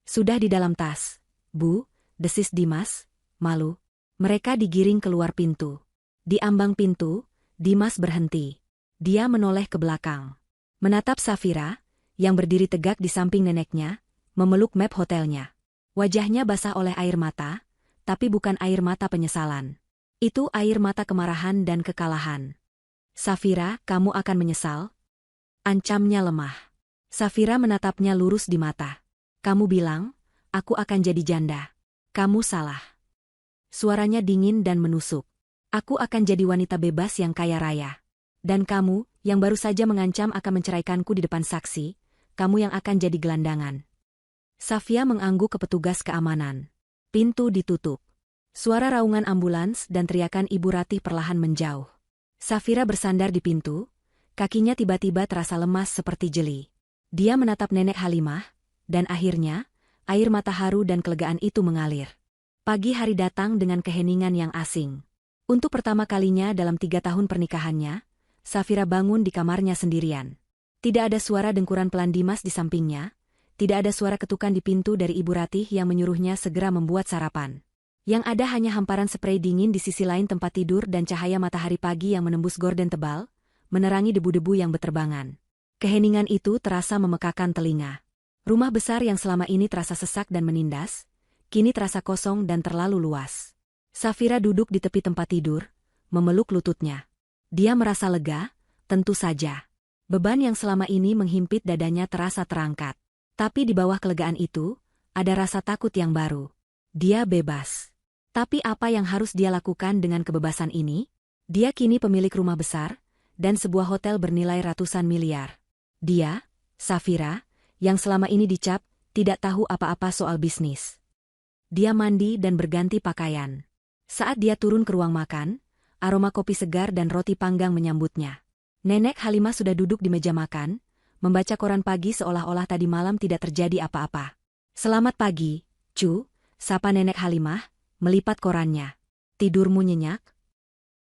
Sudah di dalam tas, Bu, desis Dimas, malu. Mereka digiring keluar pintu. Di ambang pintu, Dimas berhenti. Dia menoleh ke belakang. Menatap Safira, yang berdiri tegak di samping neneknya, memeluk map hotelnya. Wajahnya basah oleh air mata, tapi bukan air mata penyesalan. Itu air mata kemarahan dan kekalahan. Safira, kamu akan menyesal? Ancamnya lemah. Safira menatapnya lurus di mata. Kamu bilang, aku akan jadi janda. Kamu salah. Suaranya dingin dan menusuk. Aku akan jadi wanita bebas yang kaya raya. Dan kamu, yang baru saja mengancam akan menceraikanku di depan saksi, kamu yang akan jadi gelandangan. Safia mengangguk ke petugas keamanan. Pintu ditutup. Suara raungan ambulans dan teriakan Ibu Ratih perlahan menjauh. Safira bersandar di pintu, kakinya tiba-tiba terasa lemas seperti jeli. Dia menatap Nenek Halimah, dan akhirnya, air mata haru dan kelegaan itu mengalir. Pagi hari datang dengan keheningan yang asing. Untuk pertama kalinya dalam 3 tahun pernikahannya, Safira bangun di kamarnya sendirian. Tidak ada suara dengkuran pelan Dimas di sampingnya, tidak ada suara ketukan di pintu dari Ibu Ratih yang menyuruhnya segera membuat sarapan. Yang ada hanya hamparan sprei dingin di sisi lain tempat tidur dan cahaya matahari pagi yang menembus gorden tebal, menerangi debu-debu yang berterbangan. Keheningan itu terasa memekakan telinga. Rumah besar yang selama ini terasa sesak dan menindas, kini terasa kosong dan terlalu luas. Safira duduk di tepi tempat tidur, memeluk lututnya. Dia merasa lega, tentu saja. Beban yang selama ini menghimpit dadanya terasa terangkat. Tapi di bawah kelegaan itu, ada rasa takut yang baru. Dia bebas. Tapi apa yang harus dia lakukan dengan kebebasan ini? Dia kini pemilik rumah besar, dan sebuah hotel bernilai ratusan miliar. Dia, Safira, yang selama ini dicap, tidak tahu apa-apa soal bisnis. Dia mandi dan berganti pakaian. Saat dia turun ke ruang makan, aroma kopi segar dan roti panggang menyambutnya. Nenek Halimah sudah duduk di meja makan, membaca koran pagi seolah-olah tadi malam tidak terjadi apa-apa. Selamat pagi, Cu, sapa Nenek Halimah, melipat korannya. Tidurmu nyenyak?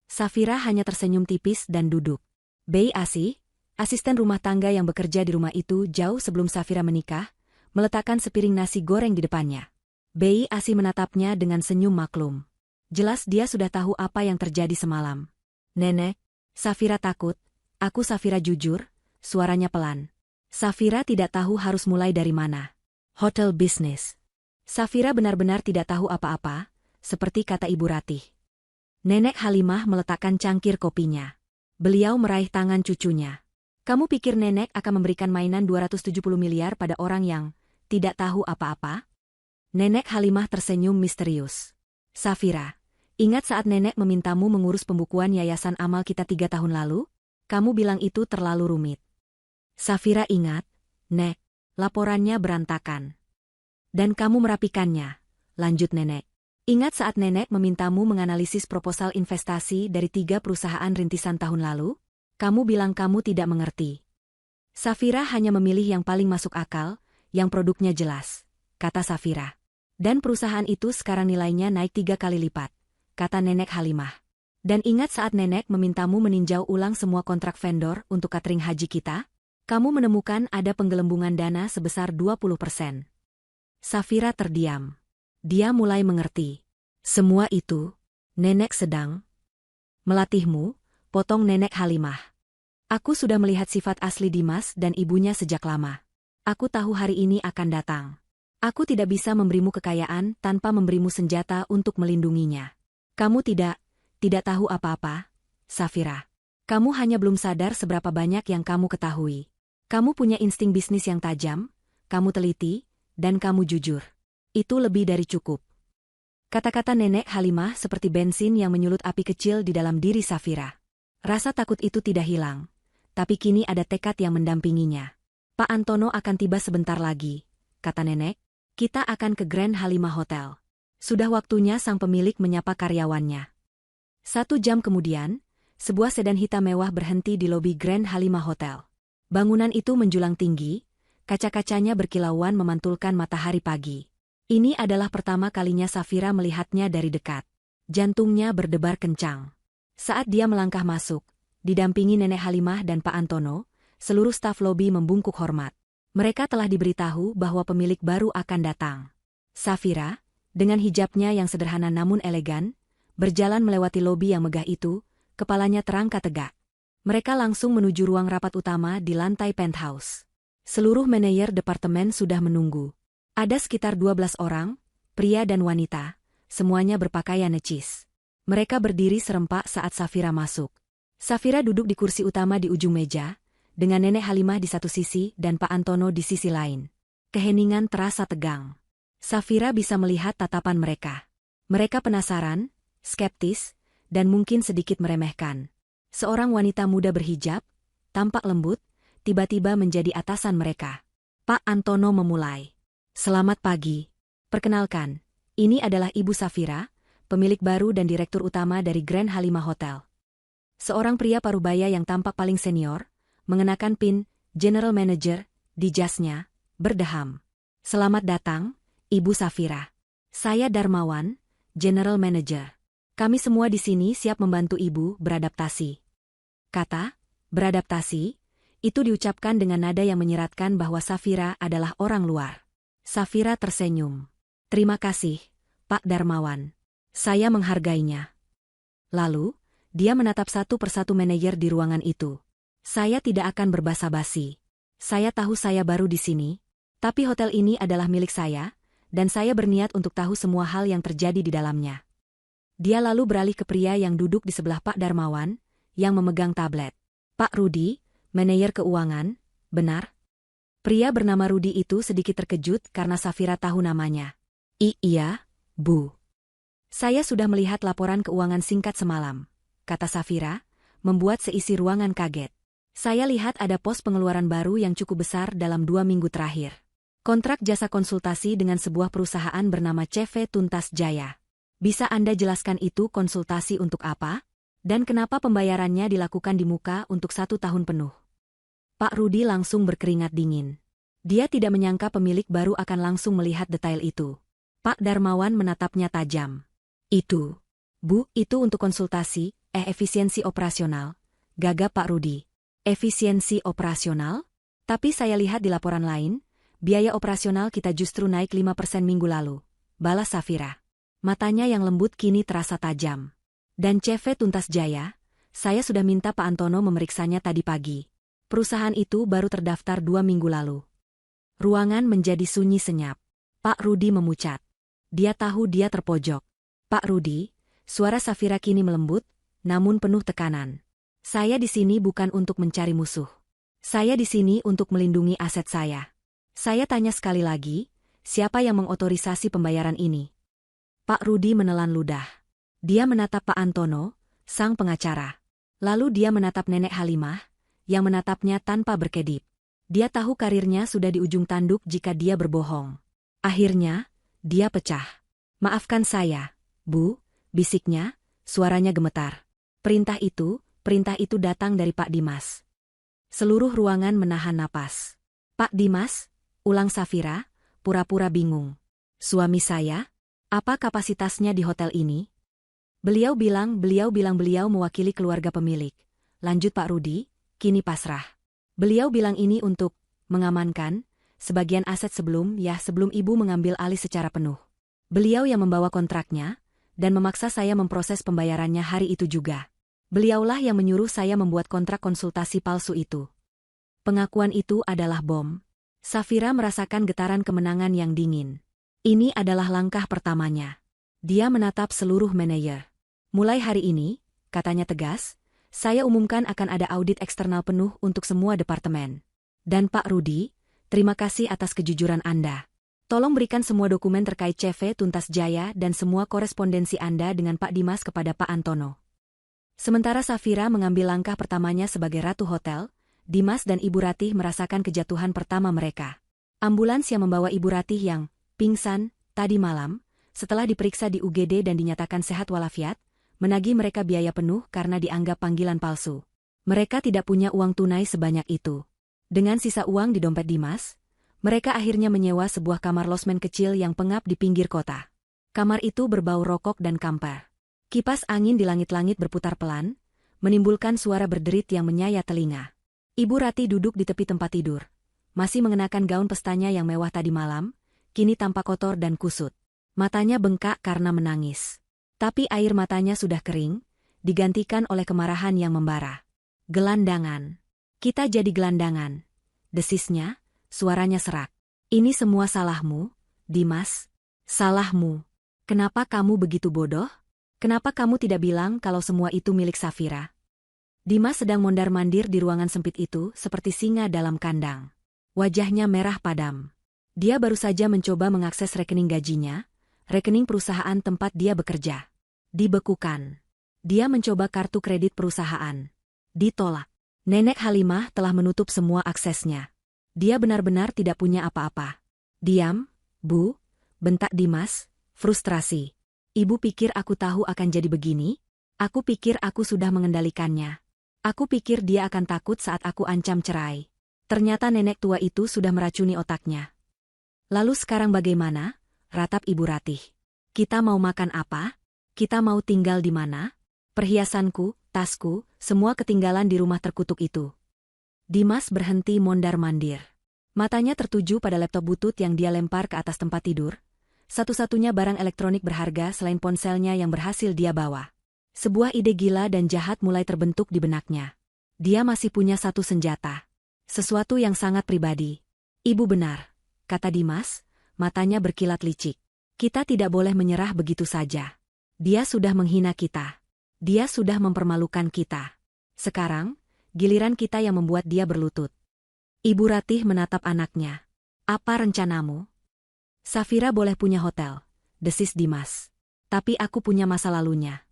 Safira hanya tersenyum tipis dan duduk. Bei Asih, asisten rumah tangga yang bekerja di rumah itu jauh sebelum Safira menikah, meletakkan sepiring nasi goreng di depannya. Bei Asih menatapnya dengan senyum maklum. Jelas dia sudah tahu apa yang terjadi semalam. Nenek, Safira takut, aku Safira jujur, suaranya pelan. Safira tidak tahu harus mulai dari mana. Hotel bisnis. Safira benar-benar tidak tahu apa-apa, seperti kata Ibu Ratih. Nenek Halimah meletakkan cangkir kopinya. Beliau meraih tangan cucunya. Kamu pikir nenek akan memberikan mainan 270 miliar pada orang yang tidak tahu apa-apa? Nenek Halimah tersenyum misterius. Safira, ingat saat nenek memintamu mengurus pembukuan yayasan amal kita 3 tahun lalu? Kamu bilang itu terlalu rumit. Safira ingat, Nek, laporannya berantakan. Dan kamu merapikannya, lanjut nenek. Ingat saat nenek memintamu menganalisis proposal investasi dari 3 perusahaan rintisan tahun lalu? Kamu bilang kamu tidak mengerti. Safira hanya memilih yang paling masuk akal, yang produknya jelas, kata Safira. Dan perusahaan itu sekarang nilainya naik 3 kali lipat, kata nenek Halimah. Dan ingat saat nenek memintamu meninjau ulang semua kontrak vendor untuk catering haji kita? Kamu menemukan ada penggelembungan dana sebesar 20%. Safira terdiam. Dia mulai mengerti. Semua itu, nenek sedang melatihmu, potong nenek Halimah. Aku sudah melihat sifat asli Dimas dan ibunya sejak lama. Aku tahu hari ini akan datang. Aku tidak bisa memberimu kekayaan tanpa memberimu senjata untuk melindunginya. Kamu tidak tahu apa-apa, Safira. Kamu hanya belum sadar seberapa banyak yang kamu ketahui. Kamu punya insting bisnis yang tajam, kamu teliti, dan kamu jujur. Itu lebih dari cukup. Kata-kata nenek Halimah seperti bensin yang menyulut api kecil di dalam diri Safira. Rasa takut itu tidak hilang, tapi kini ada tekad yang mendampinginya. Pak Antono akan tiba sebentar lagi, kata nenek. Kita akan ke Grand Halimah Hotel. Sudah waktunya sang pemilik menyapa karyawannya. 1 jam kemudian, sebuah sedan hitam mewah berhenti di lobi Grand Halimah Hotel. Bangunan itu menjulang tinggi, kaca-kacanya berkilauan memantulkan matahari pagi. Ini adalah pertama kalinya Safira melihatnya dari dekat. Jantungnya berdebar kencang. Saat dia melangkah masuk, didampingi nenek Halimah dan Pak Antono, seluruh staf lobi membungkuk hormat. Mereka telah diberitahu bahwa pemilik baru akan datang. Safira, dengan hijabnya yang sederhana namun elegan, berjalan melewati lobi yang megah itu, kepalanya terangkat tegak. Mereka langsung menuju ruang rapat utama di lantai penthouse. Seluruh manajer departemen sudah menunggu. Ada sekitar 12 orang, pria dan wanita, semuanya berpakaian necis. Mereka berdiri serempak saat Safira masuk. Safira duduk di kursi utama di ujung meja, dengan nenek Halimah di satu sisi dan Pak Antono di sisi lain. Keheningan terasa tegang. Safira bisa melihat tatapan mereka. Mereka penasaran, skeptis, dan mungkin sedikit meremehkan. Seorang wanita muda berhijab, tampak lembut, tiba-tiba menjadi atasan mereka. Pak Antono memulai. Selamat pagi. Perkenalkan, ini adalah Ibu Safira, pemilik baru dan direktur utama dari Grand Halimah Hotel. Seorang pria parubaya yang tampak paling senior, mengenakan pin General Manager di jasnya, berdeham. Selamat datang, Ibu Safira. Saya Darmawan, General Manager. Kami semua di sini siap membantu Ibu beradaptasi. Kata, beradaptasi, itu diucapkan dengan nada yang menyeratkan bahwa Safira adalah orang luar. Safira tersenyum. Terima kasih, Pak Darmawan. Saya menghargainya. Lalu, dia menatap satu persatu manajer di ruangan itu. Saya tidak akan berbasa-basi. Saya tahu saya baru di sini, tapi hotel ini adalah milik saya, dan saya berniat untuk tahu semua hal yang terjadi di dalamnya. Dia lalu beralih ke pria yang duduk di sebelah Pak Darmawan, yang memegang tablet. Pak Rudi, manajer keuangan, benar? Pria bernama Rudi itu sedikit terkejut karena Safira tahu namanya. Iya, Bu. Saya sudah melihat laporan keuangan singkat semalam, kata Safira, membuat seisi ruangan kaget. Saya lihat ada pos pengeluaran baru yang cukup besar dalam 2 minggu terakhir. Kontrak jasa konsultasi dengan sebuah perusahaan bernama CV Tuntas Jaya. Bisa Anda jelaskan itu konsultasi untuk apa? Dan kenapa pembayarannya dilakukan di muka untuk 1 tahun penuh? Pak Rudi langsung berkeringat dingin. Dia tidak menyangka pemilik baru akan langsung melihat detail itu. Pak Darmawan menatapnya tajam. Itu, Bu, itu untuk konsultasi, efisiensi operasional, gagap Pak Rudi. Efisiensi operasional? Tapi saya lihat di laporan lain, biaya operasional kita justru naik 5% minggu lalu. Balas Safira. Matanya yang lembut kini terasa tajam. Dan CV Tuntas Jaya, saya sudah minta Pak Antono memeriksanya tadi pagi. Perusahaan itu baru terdaftar 2 minggu lalu. Ruangan menjadi sunyi senyap. Pak Rudi memucat. Dia tahu dia terpojok. Pak Rudi, suara Safira kini melembut, namun penuh tekanan. Saya di sini bukan untuk mencari musuh. Saya di sini untuk melindungi aset saya. Saya tanya sekali lagi, siapa yang mengotorisasi pembayaran ini? Pak Rudi menelan ludah. Dia menatap Pak Antono, sang pengacara. Lalu dia menatap Nenek Halimah, yang menatapnya tanpa berkedip. Dia tahu karirnya sudah di ujung tanduk jika dia berbohong. Akhirnya, dia pecah. Maafkan saya, Bu, bisiknya, suaranya gemetar. Perintah itu datang dari Pak Dimas. Seluruh ruangan menahan napas. Pak Dimas, ulang Safira, pura-pura bingung. Suami saya? Apa kapasitasnya di hotel ini? Beliau bilang beliau mewakili keluarga pemilik. Lanjut Pak Rudi, kini pasrah. Beliau bilang ini untuk mengamankan sebagian aset sebelum ibu mengambil alih secara penuh. Beliau yang membawa kontraknya dan memaksa saya memproses pembayarannya hari itu juga. Beliaulah yang menyuruh saya membuat kontrak konsultasi palsu itu. Pengakuan itu adalah bom. Safira merasakan getaran kemenangan yang dingin. Ini adalah langkah pertamanya. Dia menatap seluruh manajer. Mulai hari ini, katanya tegas, saya umumkan akan ada audit eksternal penuh untuk semua departemen. Dan Pak Rudi, terima kasih atas kejujuran Anda. Tolong berikan semua dokumen terkait CV Tuntas Jaya dan semua korespondensi Anda dengan Pak Dimas kepada Pak Antono. Sementara Safira mengambil langkah pertamanya sebagai Ratu Hotel, Dimas dan Ibu Ratih merasakan kejatuhan pertama mereka. Ambulans yang membawa Ibu Ratih yang pingsan tadi malam, setelah diperiksa di UGD dan dinyatakan sehat walafiat, menagih mereka biaya penuh karena dianggap panggilan palsu. Mereka tidak punya uang tunai sebanyak itu. Dengan sisa uang di dompet Dimas, mereka akhirnya menyewa sebuah kamar losmen kecil yang pengap di pinggir kota. Kamar itu berbau rokok dan kamper. Kipas angin di langit-langit berputar pelan, menimbulkan suara berderit yang menyayat telinga. Ibu Ratih duduk di tepi tempat tidur, masih mengenakan gaun pestanya yang mewah tadi malam, kini tampak kotor dan kusut. Matanya bengkak karena menangis. Tapi air matanya sudah kering, digantikan oleh kemarahan yang membara. Gelandangan. Kita jadi gelandangan. Desisnya, suaranya serak. Ini semua salahmu, Dimas. Salahmu. Kenapa kamu begitu bodoh? Kenapa kamu tidak bilang kalau semua itu milik Safira? Dimas sedang mondar-mandir di ruangan sempit itu seperti singa dalam kandang. Wajahnya merah padam. Dia baru saja mencoba mengakses rekening gajinya, rekening perusahaan tempat dia bekerja. Dibekukan. Dia mencoba kartu kredit perusahaan. Ditolak. Nenek Halimah telah menutup semua aksesnya. Dia benar-benar tidak punya apa-apa. Diam, Bu, bentak Dimas, frustrasi. Ibu pikir aku tahu akan jadi begini? Aku pikir aku sudah mengendalikannya. Aku pikir dia akan takut saat aku ancam cerai. Ternyata nenek tua itu sudah meracuni otaknya. Lalu sekarang bagaimana? Ratap Ibu Ratih. Kita mau makan apa? Kita mau tinggal di mana? Perhiasanku, tasku, semua ketinggalan di rumah terkutuk itu. Dimas berhenti mondar-mandir. Matanya tertuju pada laptop butut yang dia lempar ke atas tempat tidur. Satu-satunya barang elektronik berharga selain ponselnya yang berhasil dia bawa. Sebuah ide gila dan jahat mulai terbentuk di benaknya. Dia masih punya satu senjata. Sesuatu yang sangat pribadi. Ibu benar, kata Dimas, matanya berkilat licik. Kita tidak boleh menyerah begitu saja. Dia sudah menghina kita. Dia sudah mempermalukan kita. Sekarang, giliran kita yang membuat dia berlutut. Ibu Ratih menatap anaknya. Apa rencanamu? Safira boleh punya hotel, desis Dimas. Tapi aku punya masa lalunya.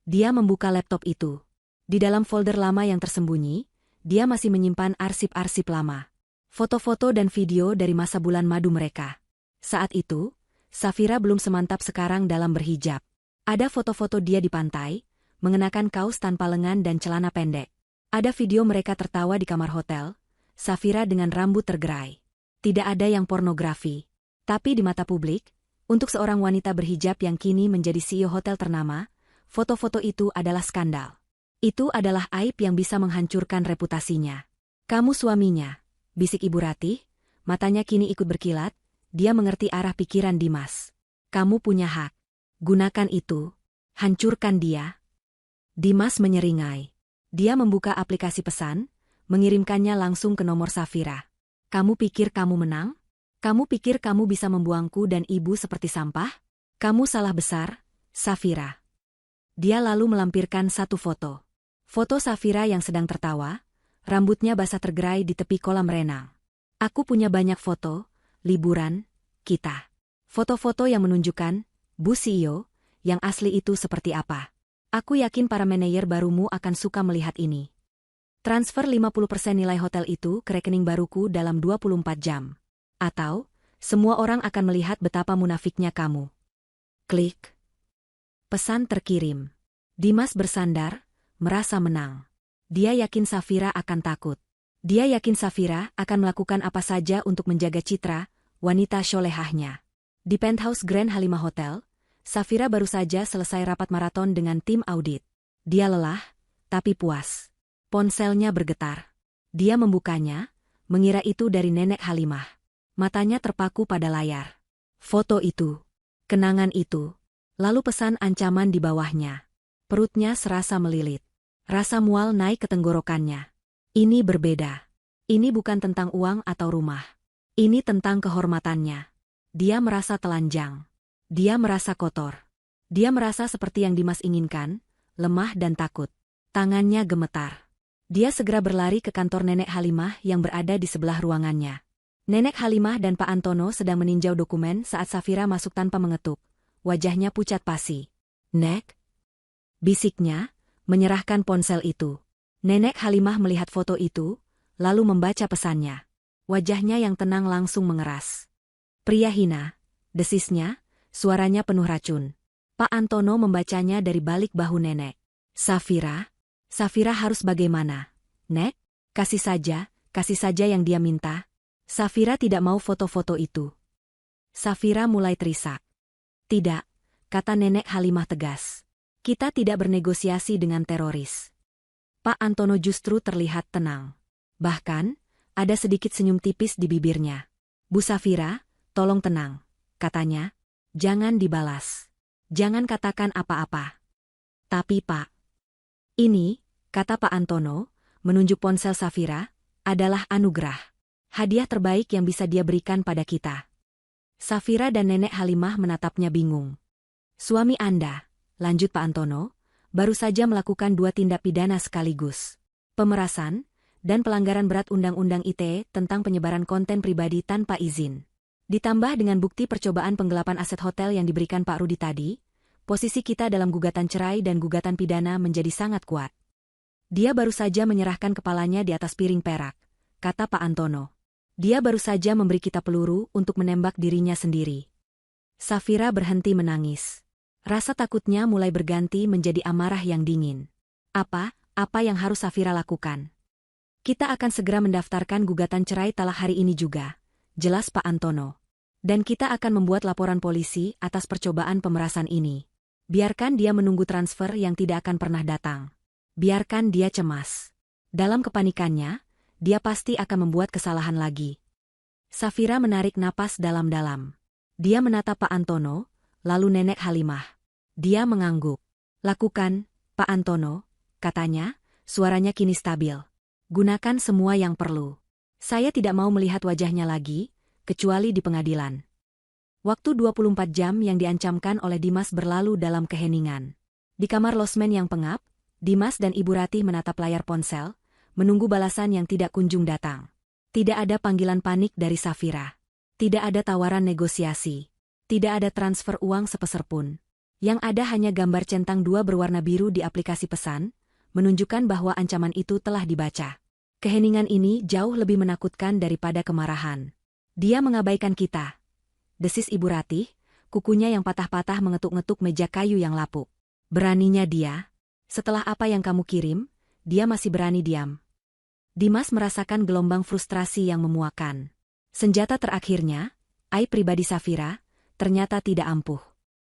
Dia membuka laptop itu. Di dalam folder lama yang tersembunyi, dia masih menyimpan arsip-arsip lama. Foto-foto dan video dari masa bulan madu mereka. Saat itu, Safira belum semantap sekarang dalam berhijab. Ada foto-foto dia di pantai, mengenakan kaos tanpa lengan dan celana pendek. Ada video mereka tertawa di kamar hotel, Safira dengan rambut tergerai. Tidak ada yang pornografi. Tapi di mata publik, untuk seorang wanita berhijab yang kini menjadi CEO hotel ternama, foto-foto itu adalah skandal. Itu adalah aib yang bisa menghancurkan reputasinya. Kamu suaminya, bisik Ibu Ratih, matanya kini ikut berkilat, dia mengerti arah pikiran Dimas. Kamu punya hak. Gunakan itu. Hancurkan dia. Dimas menyeringai. Dia membuka aplikasi pesan, mengirimkannya langsung ke nomor Safira. Kamu pikir kamu menang? Kamu pikir kamu bisa membuangku dan ibu seperti sampah? Kamu salah besar, Safira. Dia lalu melampirkan satu foto. Foto Safira yang sedang tertawa, rambutnya basah tergerai di tepi kolam renang. Aku punya banyak foto, liburan, kita. Foto-foto yang menunjukkan, Bu CEO, yang asli itu seperti apa. Aku yakin para manajer barumu akan suka melihat ini. Transfer 50% nilai hotel itu ke rekening baruku dalam 24 jam. Atau, semua orang akan melihat betapa munafiknya kamu. Klik. Pesan terkirim. Dimas bersandar, merasa menang. Dia yakin Safira akan takut. Dia yakin Safira akan melakukan apa saja untuk menjaga citra wanita solehahnya. Di penthouse Grand Halimah Hotel, Safira baru saja selesai rapat maraton dengan tim audit. Dia lelah, tapi puas. Ponselnya bergetar. Dia membukanya, mengira itu dari Nenek Halimah. Matanya terpaku pada layar. Foto itu. Kenangan itu. Lalu pesan ancaman di bawahnya. Perutnya serasa melilit. Rasa mual naik ke tenggorokannya. Ini berbeda. Ini bukan tentang uang atau rumah. Ini tentang kehormatannya. Dia merasa telanjang. Dia merasa kotor. Dia merasa seperti yang Dimas inginkan, lemah dan takut. Tangannya gemetar. Dia segera berlari ke kantor Nenek Halimah yang berada di sebelah ruangannya. Nenek Halimah dan Pak Antono sedang meninjau dokumen saat Safira masuk tanpa mengetuk. Wajahnya pucat pasi. "Nek?" bisiknya, menyerahkan ponsel itu. Nenek Halimah melihat foto itu, lalu membaca pesannya. Wajahnya yang tenang langsung mengeras. "Pria hina," desisnya, suaranya penuh racun. Pak Antono membacanya dari balik bahu nenek. "Safira? Safira harus bagaimana? Nek? Kasih saja yang dia minta." Safira tidak mau foto-foto itu. Safira mulai terisak. "Tidak," kata Nenek Halimah tegas. "Kita tidak bernegosiasi dengan teroris." Pak Antono justru terlihat tenang. Bahkan, ada sedikit senyum tipis di bibirnya. "Bu Safira, tolong tenang," katanya. "Jangan dibalas. Jangan katakan apa-apa." "Tapi Pak, ini," kata Pak Antono, menunjuk ponsel Safira, "adalah anugerah. Hadiah terbaik yang bisa dia berikan pada kita." Safira dan Nenek Halimah menatapnya bingung. "Suami Anda," lanjut Pak Antono, "baru saja melakukan 2 tindak pidana sekaligus. Pemerasan, dan pelanggaran berat Undang-Undang ITE tentang penyebaran konten pribadi tanpa izin. Ditambah dengan bukti percobaan penggelapan aset hotel yang diberikan Pak Rudi tadi, posisi kita dalam gugatan cerai dan gugatan pidana menjadi sangat kuat. Dia baru saja menyerahkan kepalanya di atas piring perak," kata Pak Antono. "Dia baru saja memberi kita peluru untuk menembak dirinya sendiri." Safira berhenti menangis. Rasa takutnya mulai berganti menjadi amarah yang dingin. Apa yang harus Safira lakukan? "Kita akan segera mendaftarkan gugatan cerai talak hari ini juga," jelas Pak Antono. "Dan kita akan membuat laporan polisi atas percobaan pemerasan ini. Biarkan dia menunggu transfer yang tidak akan pernah datang. Biarkan dia cemas. Dalam kepanikannya, dia pasti akan membuat kesalahan lagi." Safira menarik napas dalam-dalam. Dia menatap Pak Antono, lalu Nenek Halimah. Dia mengangguk. "Lakukan, Pak Antono," katanya, suaranya kini stabil. "Gunakan semua yang perlu. Saya tidak mau melihat wajahnya lagi, kecuali di pengadilan." Waktu 24 jam yang diancamkan oleh Dimas berlalu dalam keheningan. Di kamar losmen yang pengap, Dimas dan Ibu Ratih menatap layar ponsel, menunggu balasan yang tidak kunjung datang. Tidak ada panggilan panik dari Safira. Tidak ada tawaran negosiasi. Tidak ada transfer uang sepeser pun. Yang ada hanya gambar centang 2 berwarna biru di aplikasi pesan, menunjukkan bahwa ancaman itu telah dibaca. Keheningan ini jauh lebih menakutkan daripada kemarahan. "Dia mengabaikan kita," desis Ibu Ratih, kukunya yang patah-patah mengetuk-ngetuk meja kayu yang lapuk. "Beraninya dia. Setelah apa yang kamu kirim, dia masih berani diam." Dimas merasakan gelombang frustrasi yang memuakan. Senjata terakhirnya, aib pribadi Safira, ternyata tidak ampuh.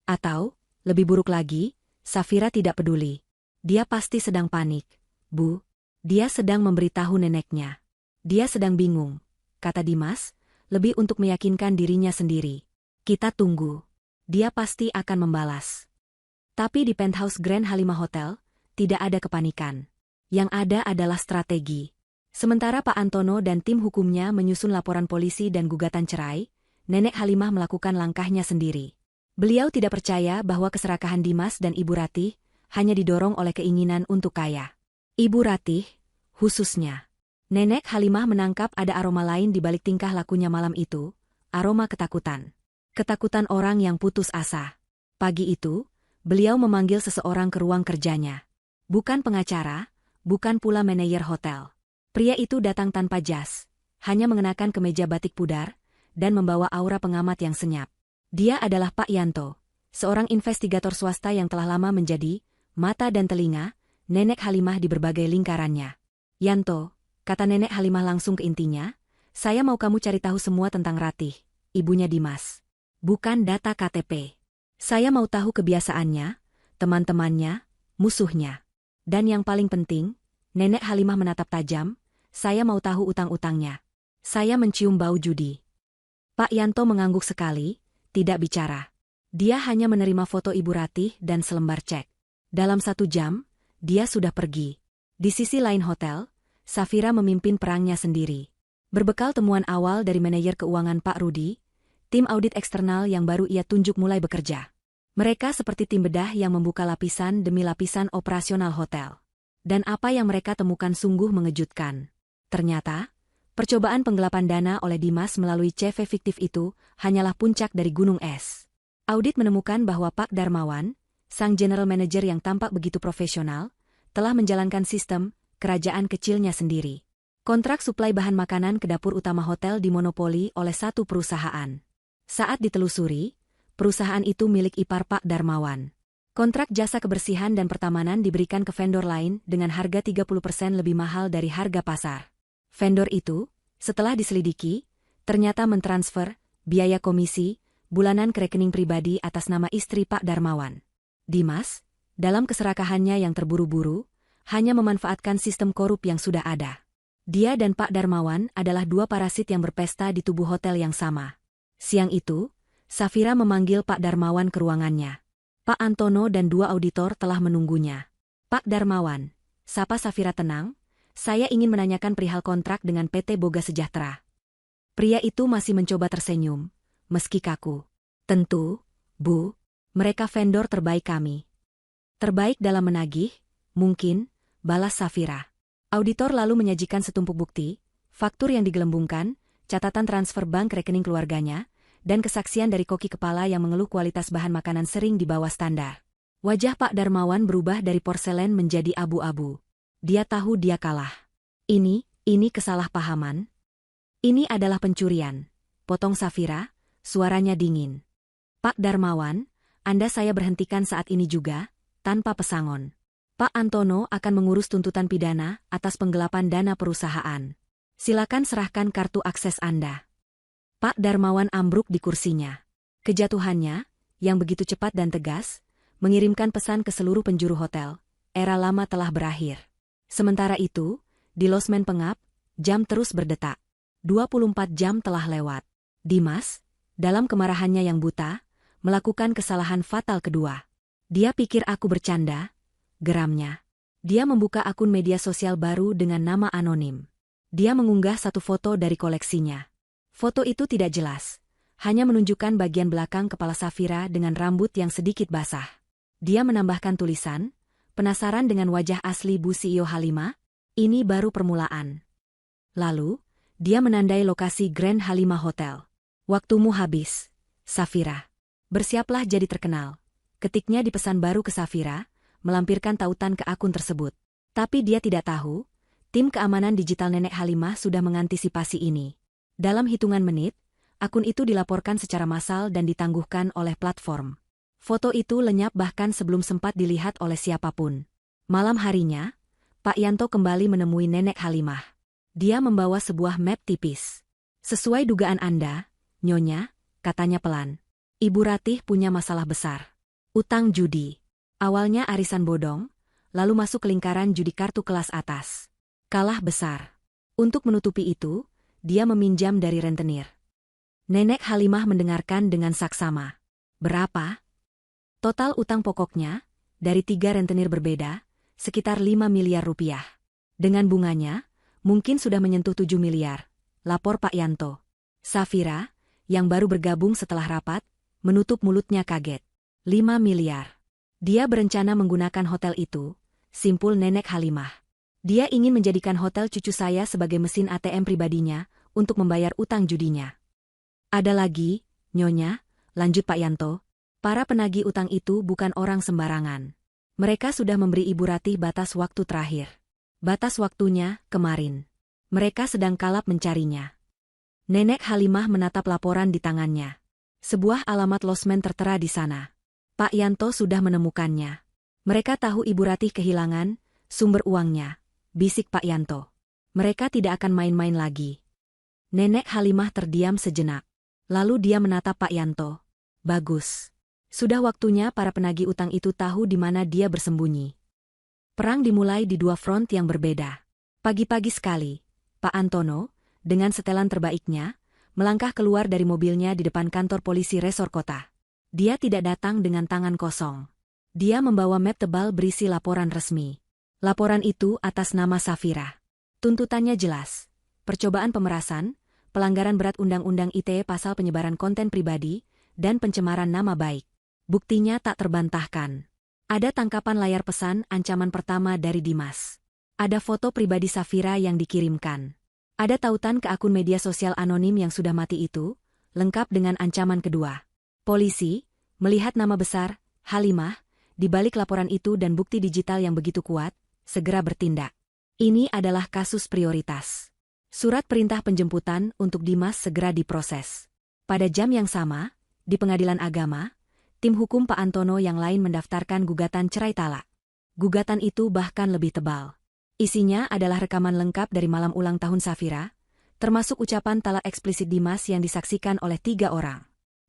Atau, lebih buruk lagi, Safira tidak peduli. Dia pasti sedang panik. "Bu, dia sedang memberitahu neneknya. Dia sedang bingung," kata Dimas, lebih untuk meyakinkan dirinya sendiri. "Kita tunggu. Dia pasti akan membalas." Tapi di penthouse Grand Halimah Hotel, tidak ada kepanikan. Yang ada adalah strategi. Sementara Pak Antono dan tim hukumnya menyusun laporan polisi dan gugatan cerai, Nenek Halimah melakukan langkahnya sendiri. Beliau tidak percaya bahwa keserakahan Dimas dan Ibu Ratih hanya didorong oleh keinginan untuk kaya. Ibu Ratih, khususnya. Nenek Halimah menangkap ada aroma lain di balik tingkah lakunya malam itu, aroma ketakutan. Ketakutan orang yang putus asa. Pagi itu, beliau memanggil seseorang ke ruang kerjanya. Bukan pengacara, bukan pula manajer hotel. Pria itu datang tanpa jas, hanya mengenakan kemeja batik pudar, dan membawa aura pengamat yang senyap. Dia adalah Pak Yanto, seorang investigator swasta yang telah lama menjadi mata dan telinga Nenek Halimah di berbagai lingkarannya. Yanto, kata Nenek Halimah langsung ke intinya, saya mau kamu cari tahu semua tentang Ratih, ibunya Dimas. Bukan data KTP. Saya mau tahu kebiasaannya, teman-temannya, musuhnya. Dan yang paling penting, Nenek Halimah menatap tajam, saya mau tahu utang-utangnya. Saya mencium bau judi. Pak Yanto mengangguk sekali, tidak bicara. Dia hanya menerima foto Ibu Ratih dan selembar cek. Dalam 1 jam, dia sudah pergi. Di sisi lain hotel, Safira memimpin perangnya sendiri. Berbekal temuan awal dari manajer keuangan Pak Rudi, tim audit eksternal yang baru ia tunjuk mulai bekerja. Mereka seperti tim bedah yang membuka lapisan demi lapisan operasional hotel. Dan apa yang mereka temukan sungguh mengejutkan. Ternyata, percobaan penggelapan dana oleh Dimas melalui CV fiktif itu hanyalah puncak dari gunung es. Audit menemukan bahwa Pak Darmawan, sang general manager yang tampak begitu profesional, telah menjalankan sistem kerajaan kecilnya sendiri. Kontrak suplai bahan makanan ke dapur utama hotel dimonopoli oleh satu perusahaan. Saat ditelusuri, perusahaan itu milik ipar Pak Darmawan. Kontrak jasa kebersihan dan pertamanan diberikan ke vendor lain dengan harga 30% lebih mahal dari harga pasar. Vendor itu, setelah diselidiki, ternyata mentransfer biaya komisi bulanan ke rekening pribadi atas nama istri Pak Darmawan. Dimas, dalam keserakahannya yang terburu-buru, hanya memanfaatkan sistem korup yang sudah ada. Dia dan Pak Darmawan adalah 2 parasit yang berpesta di tubuh hotel yang sama. Siang itu, Safira memanggil Pak Darmawan ke ruangannya. Pak Antono dan 2 auditor telah menunggunya. Pak Darmawan, sapa Safira tenang, saya ingin menanyakan perihal kontrak dengan PT Boga Sejahtera. Pria itu masih mencoba tersenyum, meski kaku. Tentu, Bu, mereka vendor terbaik kami. Terbaik dalam menagih, mungkin, balas Safira. Auditor lalu menyajikan setumpuk bukti, faktur yang digelembungkan, catatan transfer bank rekening keluarganya, dan kesaksian dari koki kepala yang mengeluh kualitas bahan makanan sering di bawah standar. Wajah Pak Darmawan berubah dari porselen menjadi abu-abu. Dia tahu dia kalah. Ini kesalahpahaman. Ini adalah pencurian. Potong Safira, suaranya dingin. Pak Darmawan, Anda saya berhentikan saat ini juga, tanpa pesangon. Pak Antono akan mengurus tuntutan pidana atas penggelapan dana perusahaan. Silakan serahkan kartu akses Anda. Pak Darmawan ambruk di kursinya. Kejatuhannya, yang begitu cepat dan tegas, mengirimkan pesan ke seluruh penjuru hotel, era lama telah berakhir. Sementara itu, di losmen pengap, jam terus berdetak. 24 jam telah lewat. Dimas, dalam kemarahannya yang buta, melakukan kesalahan fatal kedua. Dia pikir aku bercanda, geramnya. Dia membuka akun media sosial baru dengan nama anonim. Dia mengunggah satu foto dari koleksinya. Foto itu tidak jelas, hanya menunjukkan bagian belakang kepala Safira dengan rambut yang sedikit basah. Dia menambahkan tulisan, penasaran dengan wajah asli Bu CEO Halimah? Ini baru permulaan. Lalu, dia menandai lokasi Grand Halimah Hotel. Waktumu habis, Safira. Bersiaplah jadi terkenal. Ketiknya di pesan baru ke Safira, melampirkan tautan ke akun tersebut. Tapi dia tidak tahu, tim keamanan digital Nenek Halimah sudah mengantisipasi ini. Dalam hitungan menit, akun itu dilaporkan secara massal dan ditangguhkan oleh platform. Foto itu lenyap bahkan sebelum sempat dilihat oleh siapapun. Malam harinya, Pak Yanto kembali menemui Nenek Halimah. Dia membawa sebuah map tipis. Sesuai dugaan Anda, Nyonya, katanya pelan. Ibu Ratih punya masalah besar. Utang judi. Awalnya arisan bodong, lalu masuk ke lingkaran judi kartu kelas atas. Kalah besar. Untuk menutupi itu, dia meminjam dari rentenir. Nenek Halimah mendengarkan dengan saksama. Berapa? Total utang pokoknya, dari 3 rentenir berbeda, sekitar 5 miliar rupiah. Dengan bunganya, mungkin sudah menyentuh 7 miliar, lapor Pak Yanto. Safira, yang baru bergabung setelah rapat, menutup mulutnya kaget. 5 miliar. Dia berencana menggunakan hotel itu, simpul Nenek Halimah. Dia ingin menjadikan hotel cucu saya sebagai mesin ATM pribadinya untuk membayar utang judinya. Ada lagi, Nyonya, lanjut Pak Yanto. Para penagih utang itu bukan orang sembarangan. Mereka sudah memberi Ibu Ratih batas waktu terakhir. Batas waktunya, kemarin. Mereka sedang kalap mencarinya. Nenek Halimah menatap laporan di tangannya. Sebuah alamat losmen tertera di sana. Pak Yanto sudah menemukannya. Mereka tahu Ibu Ratih kehilangan sumber uangnya, bisik Pak Yanto. Mereka tidak akan main-main lagi. Nenek Halimah terdiam sejenak. Lalu dia menatap Pak Yanto. Bagus. Sudah waktunya para penagih utang itu tahu di mana dia bersembunyi. Perang dimulai di dua front yang berbeda. Pagi-pagi sekali, Pak Antono, dengan setelan terbaiknya, melangkah keluar dari mobilnya di depan kantor polisi resor kota. Dia tidak datang dengan tangan kosong. Dia membawa map tebal berisi laporan resmi. Laporan itu atas nama Safira. Tuntutannya jelas. Percobaan pemerasan, pelanggaran berat Undang-Undang ITE pasal penyebaran konten pribadi, dan pencemaran nama baik. Buktinya tak terbantahkan. Ada tangkapan layar pesan ancaman pertama dari Dimas. Ada foto pribadi Safira yang dikirimkan. Ada tautan ke akun media sosial anonim yang sudah mati itu, lengkap dengan ancaman kedua. Polisi, melihat nama besar, Halimah, di balik laporan itu dan bukti digital yang begitu kuat, segera bertindak. Ini adalah kasus prioritas. Surat perintah penjemputan untuk Dimas segera diproses. Pada jam yang sama, di Pengadilan Agama, tim hukum Pak Antono yang lain mendaftarkan gugatan cerai talak. Gugatan itu bahkan lebih tebal. Isinya adalah rekaman lengkap dari malam ulang tahun Safira, termasuk ucapan talak eksplisit Dimas yang disaksikan oleh 3 orang.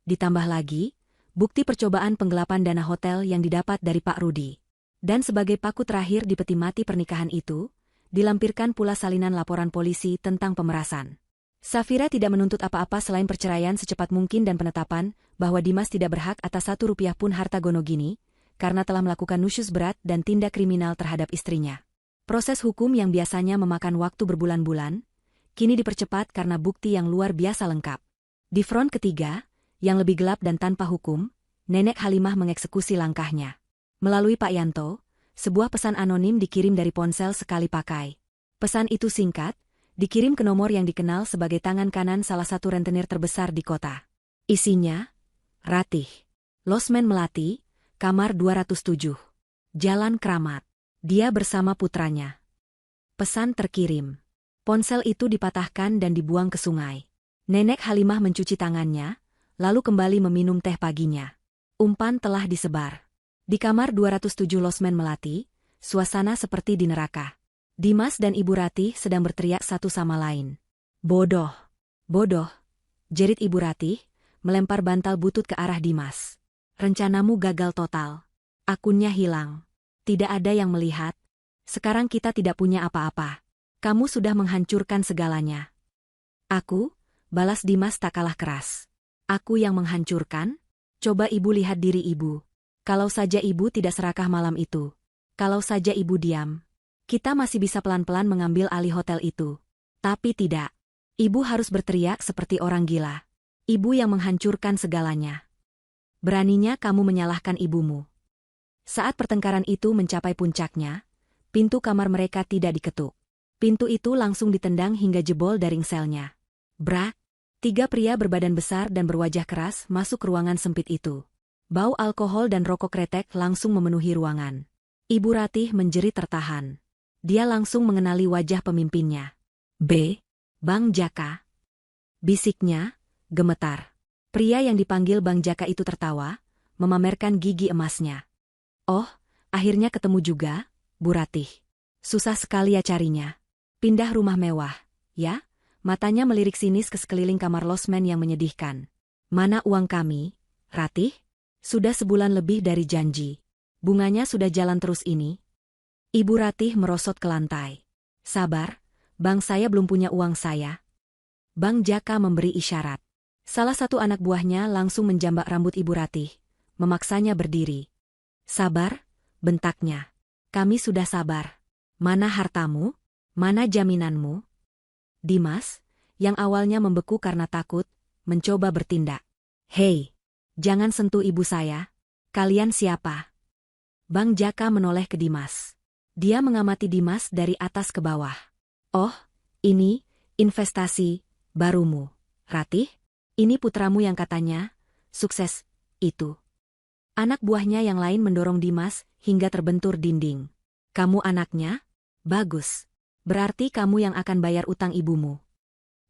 Ditambah lagi, bukti percobaan penggelapan dana hotel yang didapat dari Pak Rudi. Dan sebagai paku terakhir di peti mati pernikahan itu, dilampirkan pula salinan laporan polisi tentang pemerasan. Safira tidak menuntut apa-apa selain perceraian secepat mungkin dan penetapan bahwa Dimas tidak berhak atas 1 rupiah pun harta Gonogini, karena telah melakukan nusyus berat dan tindak kriminal terhadap istrinya. Proses hukum yang biasanya memakan waktu berbulan-bulan, kini dipercepat karena bukti yang luar biasa lengkap. Di front ketiga, yang lebih gelap dan tanpa hukum, Nenek Halimah mengeksekusi langkahnya. Melalui Pak Yanto, sebuah pesan anonim dikirim dari ponsel sekali pakai. Pesan itu singkat, dikirim ke nomor yang dikenal sebagai tangan kanan salah satu rentenir terbesar di kota. Isinya, Ratih, Losmen Melati, kamar 207. Jalan Kramat. Dia bersama putranya. Pesan terkirim. Ponsel itu dipatahkan dan dibuang ke sungai. Nenek Halimah mencuci tangannya, lalu kembali meminum teh paginya. Umpan telah disebar. Di kamar 207 Losmen Melati, suasana seperti di neraka. Dimas dan Ibu Ratih sedang berteriak satu sama lain. Bodoh, bodoh, jerit Ibu Ratih, melempar bantal butut ke arah Dimas. Rencanamu gagal total. Akunnya hilang. Tidak ada yang melihat. Sekarang kita tidak punya apa-apa. Kamu sudah menghancurkan segalanya. Aku, balas Dimas tak kalah keras. Aku yang menghancurkan? Coba ibu lihat diri ibu. Kalau saja ibu tidak serakah malam itu. Kalau saja ibu diam. Kita masih bisa pelan-pelan mengambil alih hotel itu. Tapi tidak. Ibu harus berteriak seperti orang gila. Ibu yang menghancurkan segalanya. Beraninya kamu menyalahkan ibumu. Saat pertengkaran itu mencapai puncaknya, pintu kamar mereka tidak diketuk. Pintu itu langsung ditendang hingga jebol dari selnya. Brak! 3 pria berbadan besar dan berwajah keras masuk ke ruangan sempit itu. Bau alkohol dan rokok kretek langsung memenuhi ruangan. Ibu Ratih menjerit tertahan. Dia langsung mengenali wajah pemimpinnya. Bang Jaka. Bisiknya, gemetar. Pria yang dipanggil Bang Jaka itu tertawa, memamerkan gigi emasnya. Oh, akhirnya ketemu juga, Bu Ratih. Susah sekali ya carinya. Pindah rumah mewah, ya? Matanya melirik sinis ke sekeliling kamar losmen yang menyedihkan. Mana uang kami, Ratih? Sudah sebulan lebih dari janji. Bunganya sudah jalan terus ini. Ibu Ratih merosot ke lantai. Sabar, Bang, saya belum punya uang saya. Bang Jaka memberi isyarat. Salah satu anak buahnya langsung menjambak rambut Ibu Ratih, memaksanya berdiri. Sabar, bentaknya. Kami sudah sabar. Mana hartamu? Mana jaminanmu? Dimas, yang awalnya membeku karena takut, mencoba bertindak. Hei, jangan sentuh ibu saya. Kalian siapa? Bang Jaka menoleh ke Dimas. Dia mengamati Dimas dari atas ke bawah. "Oh, ini, investasi, barumu, Ratih? Ini putramu yang katanya, sukses, itu." Anak buahnya yang lain mendorong Dimas hingga terbentur dinding. "Kamu anaknya? Bagus. Berarti kamu yang akan bayar utang ibumu."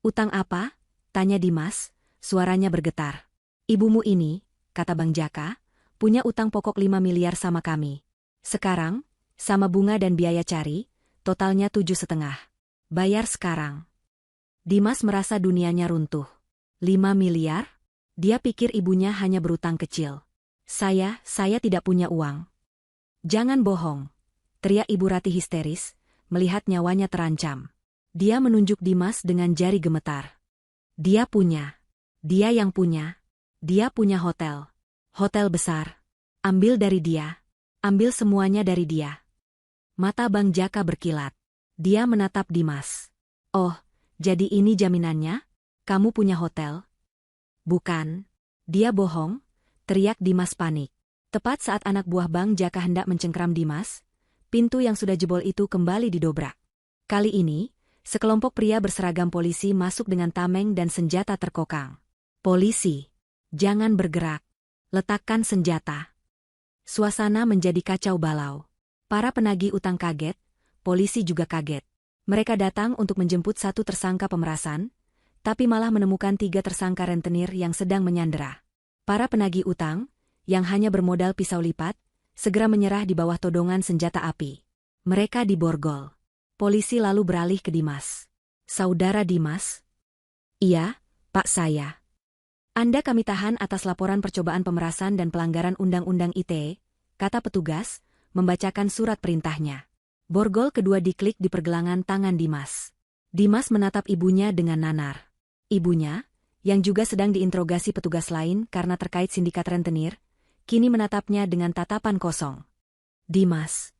"Utang apa?" tanya Dimas, suaranya bergetar. "Ibumu ini," kata Bang Jaka, "punya utang pokok 5 miliar sama kami. Sekarang, sama bunga dan biaya cari, totalnya 7,5. Bayar sekarang." Dimas merasa dunianya runtuh. 5 miliar? Dia pikir ibunya hanya berutang kecil. Saya tidak punya uang." "Jangan bohong," teriak Ibu Ratih histeris, melihat nyawanya terancam. Dia menunjuk Dimas dengan jari gemetar. "Dia punya. Dia yang punya. Dia punya hotel. Hotel besar. Ambil dari dia. Ambil semuanya dari dia." Mata Bang Jaka berkilat. Dia menatap Dimas. "Oh, jadi ini jaminannya? Kamu punya hotel?" "Bukan." "Dia bohong," teriak Dimas panik. Tepat saat anak buah Bang Jaka hendak mencengkram Dimas, pintu yang sudah jebol itu kembali didobrak. Kali ini, sekelompok pria berseragam polisi masuk dengan tameng dan senjata terkokang. "Polisi, jangan bergerak. Letakkan senjata." Suasana menjadi kacau balau. Para penagih utang kaget, polisi juga kaget. Mereka datang untuk menjemput satu tersangka pemerasan, tapi malah menemukan 3 tersangka rentenir yang sedang menyandera. Para penagih utang, yang hanya bermodal pisau lipat, segera menyerah di bawah todongan senjata api. Mereka diborgol. Polisi lalu beralih ke Dimas. "Saudara Dimas?" "Iya, Pak, saya. Anda kami tahan atas laporan percobaan pemerasan dan pelanggaran Undang-Undang ITE," kata petugas, membacakan surat perintahnya. Borgol kedua diklik di pergelangan tangan Dimas. Dimas menatap ibunya dengan nanar. Ibunya, yang juga sedang diinterogasi petugas lain karena terkait sindikat rentenir, kini menatapnya dengan tatapan kosong. "Dimas,"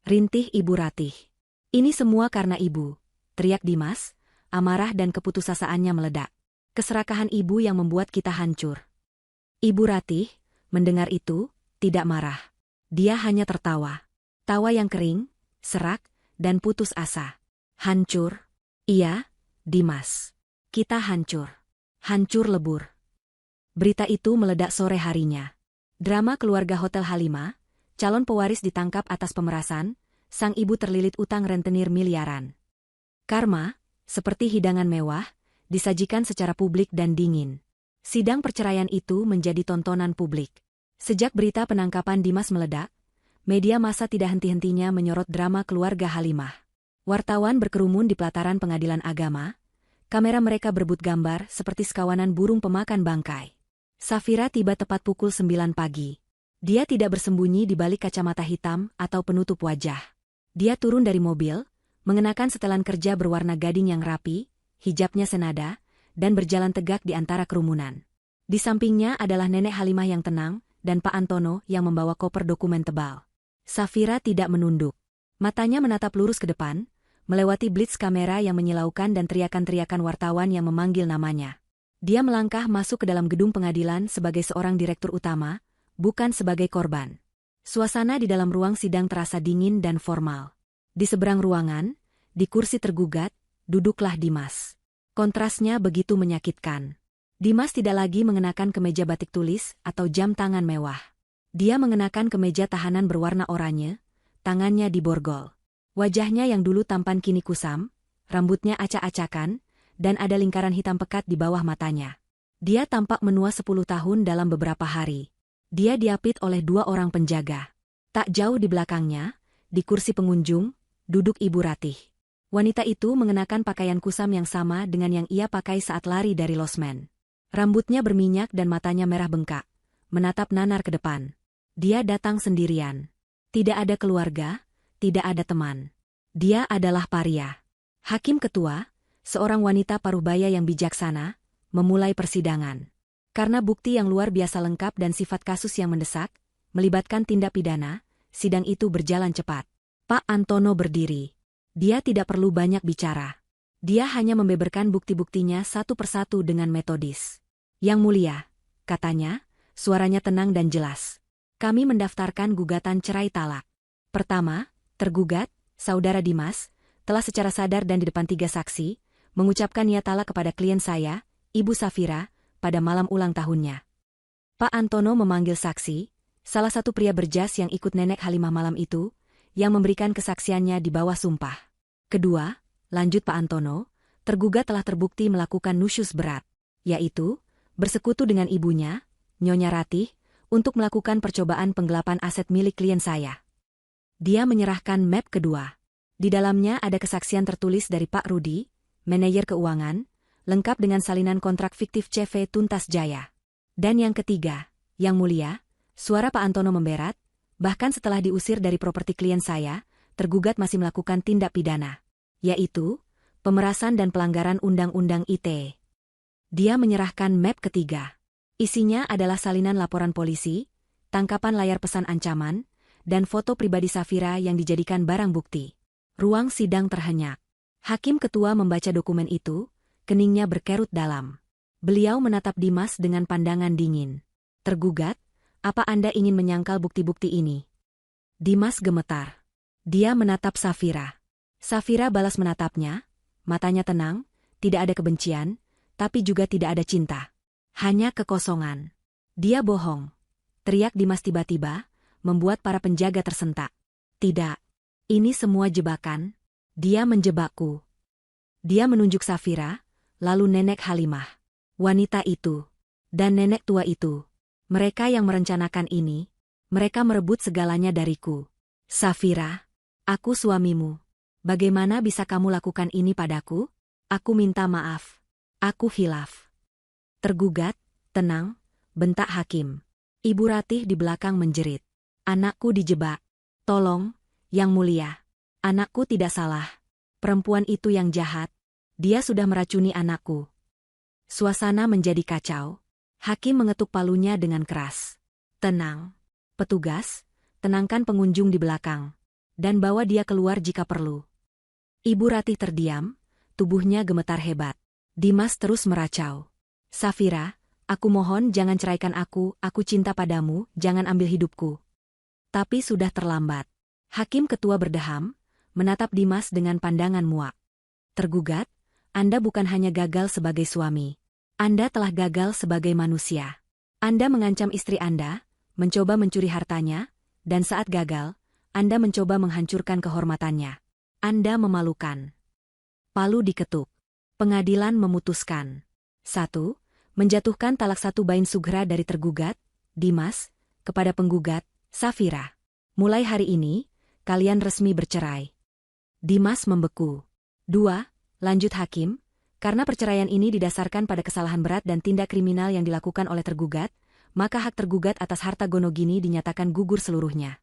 rintih Ibu Ratih. "Ini semua karena ibu," teriak Dimas, amarah dan keputusasaannya meledak. "Keserakahan ibu yang membuat kita hancur." Ibu Ratih, mendengar itu, tidak marah. Dia hanya tertawa. Tawa yang kering, serak, dan putus asa. "Hancur? Iya, Dimas. Kita hancur. Hancur lebur." Berita itu meledak sore harinya. Drama keluarga Hotel Halimah, calon pewaris ditangkap atas pemerasan, sang ibu terlilit utang rentenir miliaran. Karma, seperti hidangan mewah, disajikan secara publik dan dingin. Sidang perceraian itu menjadi tontonan publik. Sejak berita penangkapan Dimas meledak, media massa tidak henti-hentinya menyorot drama keluarga Halimah. Wartawan berkerumun di pelataran pengadilan agama, kamera mereka berebut gambar seperti sekawanan burung pemakan bangkai. Safira tiba tepat pukul 9 pagi. Dia tidak bersembunyi di balik kacamata hitam atau penutup wajah. Dia turun dari mobil, mengenakan setelan kerja berwarna gading yang rapi, hijabnya senada, dan berjalan tegak di antara kerumunan. Di sampingnya adalah Nenek Halimah yang tenang, dan Pak Antono yang membawa koper dokumen tebal. Safira tidak menunduk. Matanya menatap lurus ke depan, melewati blitz kamera yang menyilaukan dan teriakan-teriakan wartawan yang memanggil namanya. Dia melangkah masuk ke dalam gedung pengadilan sebagai seorang direktur utama, bukan sebagai korban. Suasana di dalam ruang sidang terasa dingin dan formal. Di seberang ruangan, di kursi tergugat, duduklah Dimas. Kontrasnya begitu menyakitkan. Dimas tidak lagi mengenakan kemeja batik tulis atau jam tangan mewah. Dia mengenakan kemeja tahanan berwarna oranye, tangannya diborgol. Wajahnya yang dulu tampan kini kusam, rambutnya acak-acakan, dan ada lingkaran hitam pekat di bawah matanya. Dia tampak menua 10 tahun dalam beberapa hari. Dia diapit oleh 2 orang penjaga. Tak jauh di belakangnya, di kursi pengunjung, duduk Ibu Ratih. Wanita itu mengenakan pakaian kusam yang sama dengan yang ia pakai saat lari dari losmen. Rambutnya berminyak dan matanya merah bengkak, menatap nanar ke depan. Dia datang sendirian. Tidak ada keluarga, tidak ada teman. Dia adalah paria. Hakim ketua, seorang wanita paruh-baya yang bijaksana, memulai persidangan. Karena bukti yang luar biasa lengkap dan sifat kasus yang mendesak, melibatkan tindak pidana, sidang itu berjalan cepat. Pak Antono berdiri. Dia tidak perlu banyak bicara. Dia hanya membeberkan bukti-buktinya satu persatu dengan metodis. "Yang mulia," katanya, suaranya tenang dan jelas. "Kami mendaftarkan gugatan cerai talak. Pertama, Tergugat, Saudara Dimas, telah secara sadar dan di depan 3 saksi, mengucapkan niat talak kepada klien saya, Ibu Safira, pada malam ulang tahunnya. Pak Antono memanggil saksi, salah satu pria berjas yang ikut Nenek Halimah malam itu, yang memberikan kesaksiannya di bawah sumpah. Kedua, lanjut Pak Antono, tergugat telah terbukti melakukan nusyus berat, yaitu, bersekutu dengan ibunya, Nyonya Ratih, untuk melakukan percobaan penggelapan aset milik klien saya. Dia menyerahkan map kedua. Di dalamnya ada kesaksian tertulis dari Pak Rudi, manajer keuangan, lengkap dengan salinan kontrak fiktif CV Tuntas Jaya. Dan yang ketiga, Yang Mulia, suara Pak Antono memberat, bahkan setelah diusir dari properti klien saya, tergugat masih melakukan tindak pidana, yaitu pemerasan dan pelanggaran Undang-Undang ITE. Dia menyerahkan map ketiga. Isinya adalah salinan laporan polisi, tangkapan layar pesan ancaman, dan foto pribadi Safira yang dijadikan barang bukti. Ruang sidang terhenyak. Hakim ketua membaca dokumen itu, keningnya berkerut dalam. Beliau menatap Dimas dengan pandangan dingin. Tergugat, apa Anda ingin menyangkal bukti-bukti ini? Dimas gemetar. Dia menatap Safira. Safira balas menatapnya, matanya tenang, tidak ada kebencian, tapi juga tidak ada cinta. Hanya kekosongan. Dia bohong. Teriak Dimas tiba-tiba, membuat para penjaga tersentak. Tidak. Ini semua jebakan. Dia menjebakku. Dia menunjuk Safira, lalu Nenek Halimah. Wanita itu. Dan nenek tua itu. Mereka yang merencanakan ini. Mereka merebut segalanya dariku. Safira, aku suamimu. Bagaimana bisa kamu lakukan ini padaku? Aku minta maaf. Aku hilaf. Tergugat, tenang, bentak hakim. Ibu Ratih di belakang menjerit. Anakku dijebak. Tolong, Yang Mulia. Anakku tidak salah. Perempuan itu yang jahat. Dia sudah meracuni anakku. Suasana menjadi kacau. Hakim mengetuk palunya dengan keras. Tenang. Petugas, tenangkan pengunjung di belakang. Dan bawa dia keluar jika perlu. Ibu Ratih terdiam, tubuhnya gemetar hebat. Dimas terus meracau. Safira, aku mohon jangan ceraikan aku cinta padamu, jangan ambil hidupku. Tapi sudah terlambat. Hakim ketua berdeham, menatap Dimas dengan pandangan muak. Tergugat, Anda bukan hanya gagal sebagai suami. Anda telah gagal sebagai manusia. Anda mengancam istri Anda, mencoba mencuri hartanya, dan saat gagal, Anda mencoba menghancurkan kehormatannya. Anda memalukan. Palu diketuk. Pengadilan memutuskan. 1. Menjatuhkan talak 1 bain sughra dari tergugat, Dimas, kepada penggugat, Safira. Mulai hari ini, kalian resmi bercerai. Dimas membeku. 2. Lanjut hakim, karena perceraian ini didasarkan pada kesalahan berat dan tindak kriminal yang dilakukan oleh tergugat, maka hak tergugat atas harta Gonogini dinyatakan gugur seluruhnya.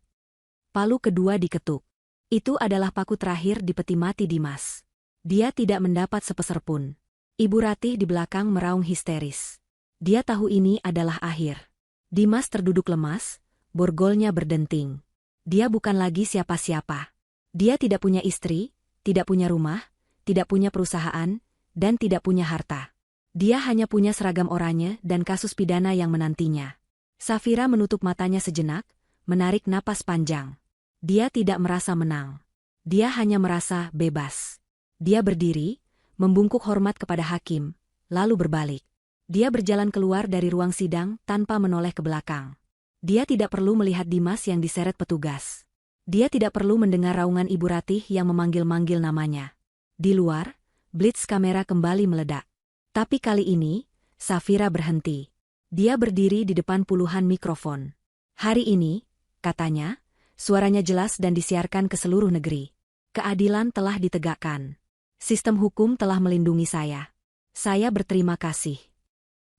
Palu kedua diketuk. Itu adalah paku terakhir di peti mati Dimas. Dia tidak mendapat sepeser pun. Ibu Ratih di belakang meraung histeris. Dia tahu ini adalah akhir. Dimas terduduk lemas, borgolnya berdenting. Dia bukan lagi siapa-siapa. Dia tidak punya istri, tidak punya rumah, tidak punya perusahaan, dan tidak punya harta. Dia hanya punya seragam oranye dan kasus pidana yang menantinya. Safira menutup matanya sejenak, menarik napas panjang. Dia tidak merasa menang. Dia hanya merasa bebas. Dia berdiri, membungkuk hormat kepada hakim, lalu berbalik. Dia berjalan keluar dari ruang sidang tanpa menoleh ke belakang. Dia tidak perlu melihat Dimas yang diseret petugas. Dia tidak perlu mendengar raungan Ibu Ratih yang memanggil-manggil namanya. Di luar, blitz kamera kembali meledak. Tapi kali ini, Safira berhenti. Dia berdiri di depan puluhan mikrofon. Hari ini, katanya, suaranya jelas dan disiarkan ke seluruh negeri. Keadilan telah ditegakkan. Sistem hukum telah melindungi saya. Saya berterima kasih.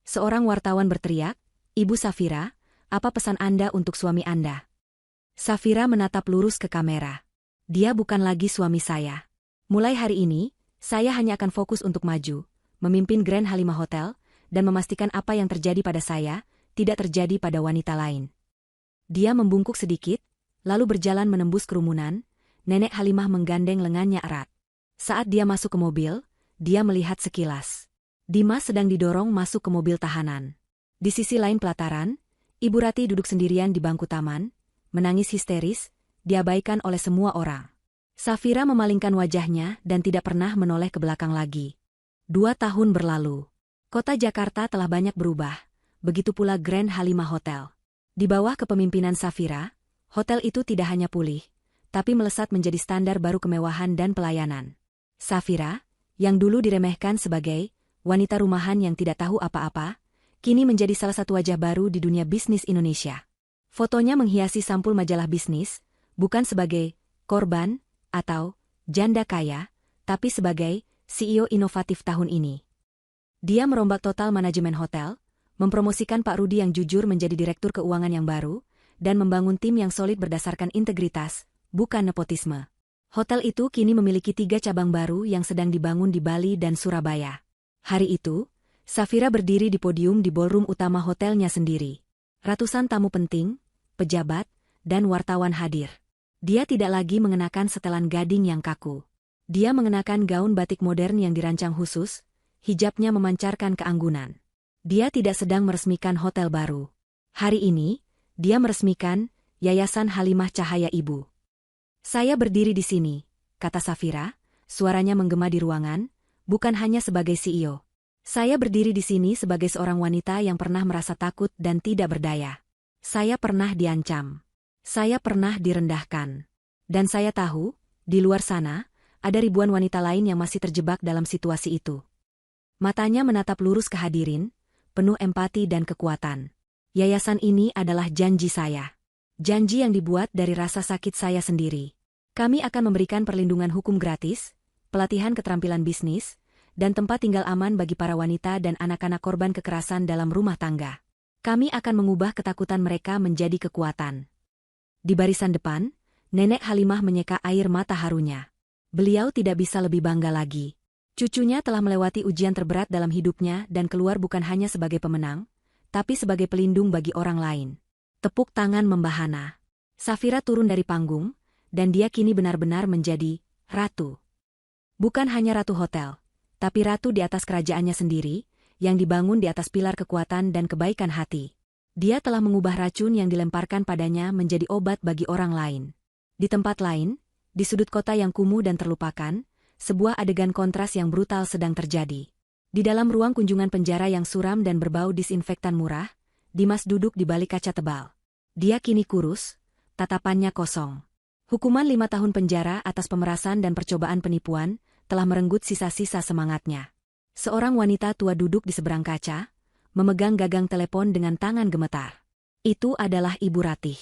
Seorang wartawan berteriak, Ibu Safira, apa pesan Anda untuk suami Anda? Safira menatap lurus ke kamera. Dia bukan lagi suami saya. Mulai hari ini, saya hanya akan fokus untuk maju, memimpin Grand Halimah Hotel, dan memastikan apa yang terjadi pada saya, tidak terjadi pada wanita lain. Dia membungkuk sedikit, lalu berjalan menembus kerumunan. Nenek Halimah menggandeng lengannya erat. Saat dia masuk ke mobil, dia melihat sekilas. Dimas sedang didorong masuk ke mobil tahanan. Di sisi lain pelataran, Ibu Ratih duduk sendirian di bangku taman, menangis histeris, diabaikan oleh semua orang. Safira memalingkan wajahnya dan tidak pernah menoleh ke belakang lagi. 2 tahun berlalu. Kota Jakarta telah banyak berubah, begitu pula Grand Halimah Hotel. Di bawah kepemimpinan Safira, hotel itu tidak hanya pulih, tapi melesat menjadi standar baru kemewahan dan pelayanan. Safira, yang dulu diremehkan sebagai wanita rumahan yang tidak tahu apa-apa, kini menjadi salah satu wajah baru di dunia bisnis Indonesia. Fotonya menghiasi sampul majalah bisnis, bukan sebagai korban atau janda kaya, tapi sebagai CEO inovatif tahun ini. Dia merombak total manajemen hotel, mempromosikan Pak Rudi yang jujur menjadi direktur keuangan yang baru, dan membangun tim yang solid berdasarkan integritas, bukan nepotisme. Hotel itu kini memiliki 3 cabang baru yang sedang dibangun di Bali dan Surabaya. Hari itu, Safira berdiri di podium di ballroom utama hotelnya sendiri. Ratusan tamu penting, pejabat, dan wartawan hadir. Dia tidak lagi mengenakan setelan gading yang kaku. Dia mengenakan gaun batik modern yang dirancang khusus, hijabnya memancarkan keanggunan. Dia tidak sedang meresmikan hotel baru. Hari ini, dia meresmikan Yayasan Halimah Cahaya Ibu. Saya berdiri di sini, kata Safira, suaranya menggema di ruangan, bukan hanya sebagai CEO. Saya berdiri di sini sebagai seorang wanita yang pernah merasa takut dan tidak berdaya. Saya pernah diancam. Saya pernah direndahkan. Dan saya tahu, di luar sana, ada ribuan wanita lain yang masih terjebak dalam situasi itu. Matanya menatap lurus ke hadirin, penuh empati dan kekuatan. Yayasan ini adalah janji saya. Janji yang dibuat dari rasa sakit saya sendiri. Kami akan memberikan perlindungan hukum gratis, pelatihan keterampilan bisnis, dan tempat tinggal aman bagi para wanita dan anak-anak korban kekerasan dalam rumah tangga. Kami akan mengubah ketakutan mereka menjadi kekuatan. Di barisan depan, Nenek Halimah menyeka air mata harunya. Beliau tidak bisa lebih bangga lagi. Cucunya telah melewati ujian terberat dalam hidupnya dan keluar bukan hanya sebagai pemenang, tapi sebagai pelindung bagi orang lain. Tepuk tangan membahana. Safira turun dari panggung, dan dia kini benar-benar menjadi ratu. Bukan hanya ratu hotel, tapi ratu di atas kerajaannya sendiri, yang dibangun di atas pilar kekuatan dan kebaikan hati. Dia telah mengubah racun yang dilemparkan padanya menjadi obat bagi orang lain. Di tempat lain, di sudut kota yang kumuh dan terlupakan, sebuah adegan kontras yang brutal sedang terjadi. Di dalam ruang kunjungan penjara yang suram dan berbau disinfektan murah, Dimas duduk di balik kaca tebal. Dia kini kurus, tatapannya kosong. Hukuman 5 tahun penjara atas pemerasan dan percobaan penipuan telah merenggut sisa-sisa semangatnya. Seorang wanita tua duduk di seberang kaca, memegang gagang telepon dengan tangan gemetar. Itu adalah Ibu Ratih.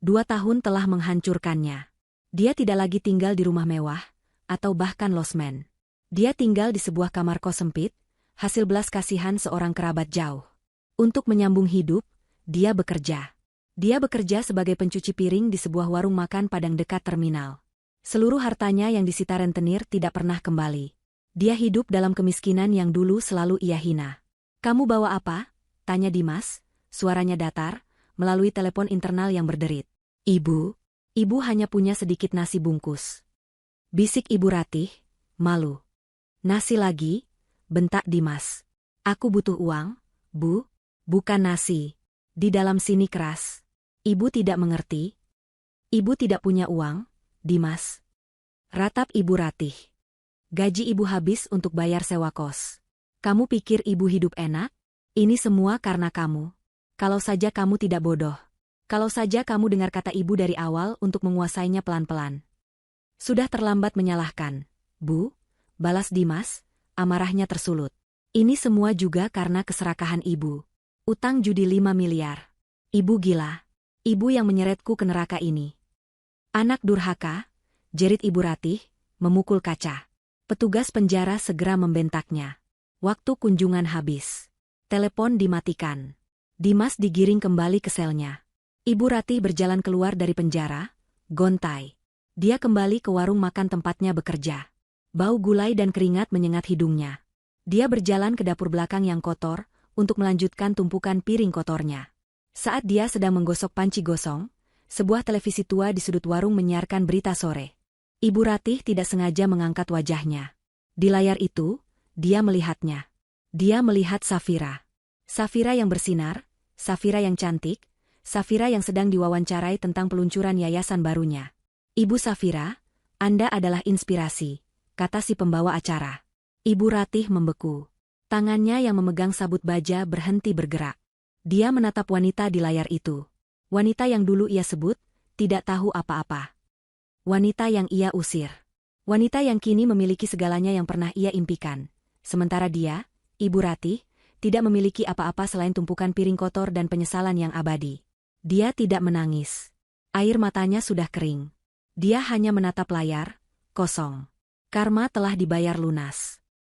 2 tahun telah menghancurkannya. Dia tidak lagi tinggal di rumah mewah, atau bahkan losmen. Dia tinggal di sebuah kamar kos sempit, hasil belas kasihan seorang kerabat jauh. Untuk menyambung hidup, dia bekerja. Dia bekerja sebagai pencuci piring di sebuah warung makan Padang dekat terminal. Seluruh hartanya yang disita rentenir tidak pernah kembali. Dia hidup dalam kemiskinan yang dulu selalu ia hina. "Kamu bawa apa?" tanya Dimas, suaranya datar, melalui telepon internal yang berderit. Ibu hanya punya sedikit nasi bungkus." Bisik Ibu Ratih, malu. "Nasi lagi?" bentak Dimas. "Aku butuh uang, Bu, bukan nasi." Di dalam sini keras. "Ibu tidak mengerti?" "Ibu tidak punya uang, Dimas." Ratap Ibu Ratih. "Gaji ibu habis untuk bayar sewa kos. Kamu pikir ibu hidup enak? Ini semua karena kamu. Kalau saja kamu tidak bodoh. Kalau saja kamu dengar kata ibu dari awal untuk menguasainya pelan-pelan." "Sudah terlambat menyalahkan, Bu," balas Dimas, amarahnya tersulut. "Ini semua juga karena keserakahan ibu. Utang judi 5 miliar. Ibu gila. Ibu yang menyeretku ke neraka ini." "Anak durhaka," jerit Ibu Ratih, memukul kaca. Petugas penjara segera membentaknya. Waktu kunjungan habis. Telepon dimatikan. Dimas digiring kembali ke selnya. Ibu Ratih berjalan keluar dari penjara, gontai. Dia kembali ke warung makan tempatnya bekerja. Bau gulai dan keringat menyengat hidungnya. Dia berjalan ke dapur belakang yang kotor, untuk melanjutkan tumpukan piring kotornya. Saat dia sedang menggosok panci gosong, sebuah televisi tua di sudut warung menyiarkan berita sore. Ibu Ratih tidak sengaja mengangkat wajahnya. Di layar itu, dia melihatnya. Dia melihat Safira. Safira yang bersinar, Safira yang cantik, Safira yang sedang diwawancarai tentang peluncuran yayasan barunya. Ibu Safira, Anda adalah inspirasi, kata si pembawa acara. Ibu Ratih membeku. Tangannya yang memegang sabut baja berhenti bergerak. Dia menatap wanita di layar itu. Wanita yang dulu ia sebut, tidak tahu apa-apa. Wanita yang ia usir. Wanita yang kini memiliki segalanya yang pernah ia impikan. Sementara dia, Ibu Ratih, tidak memiliki apa-apa selain tumpukan piring kotor dan penyesalan yang abadi. Dia tidak menangis. Air matanya sudah kering. Dia hanya menatap layar, kosong. Karma telah dibayar lunas.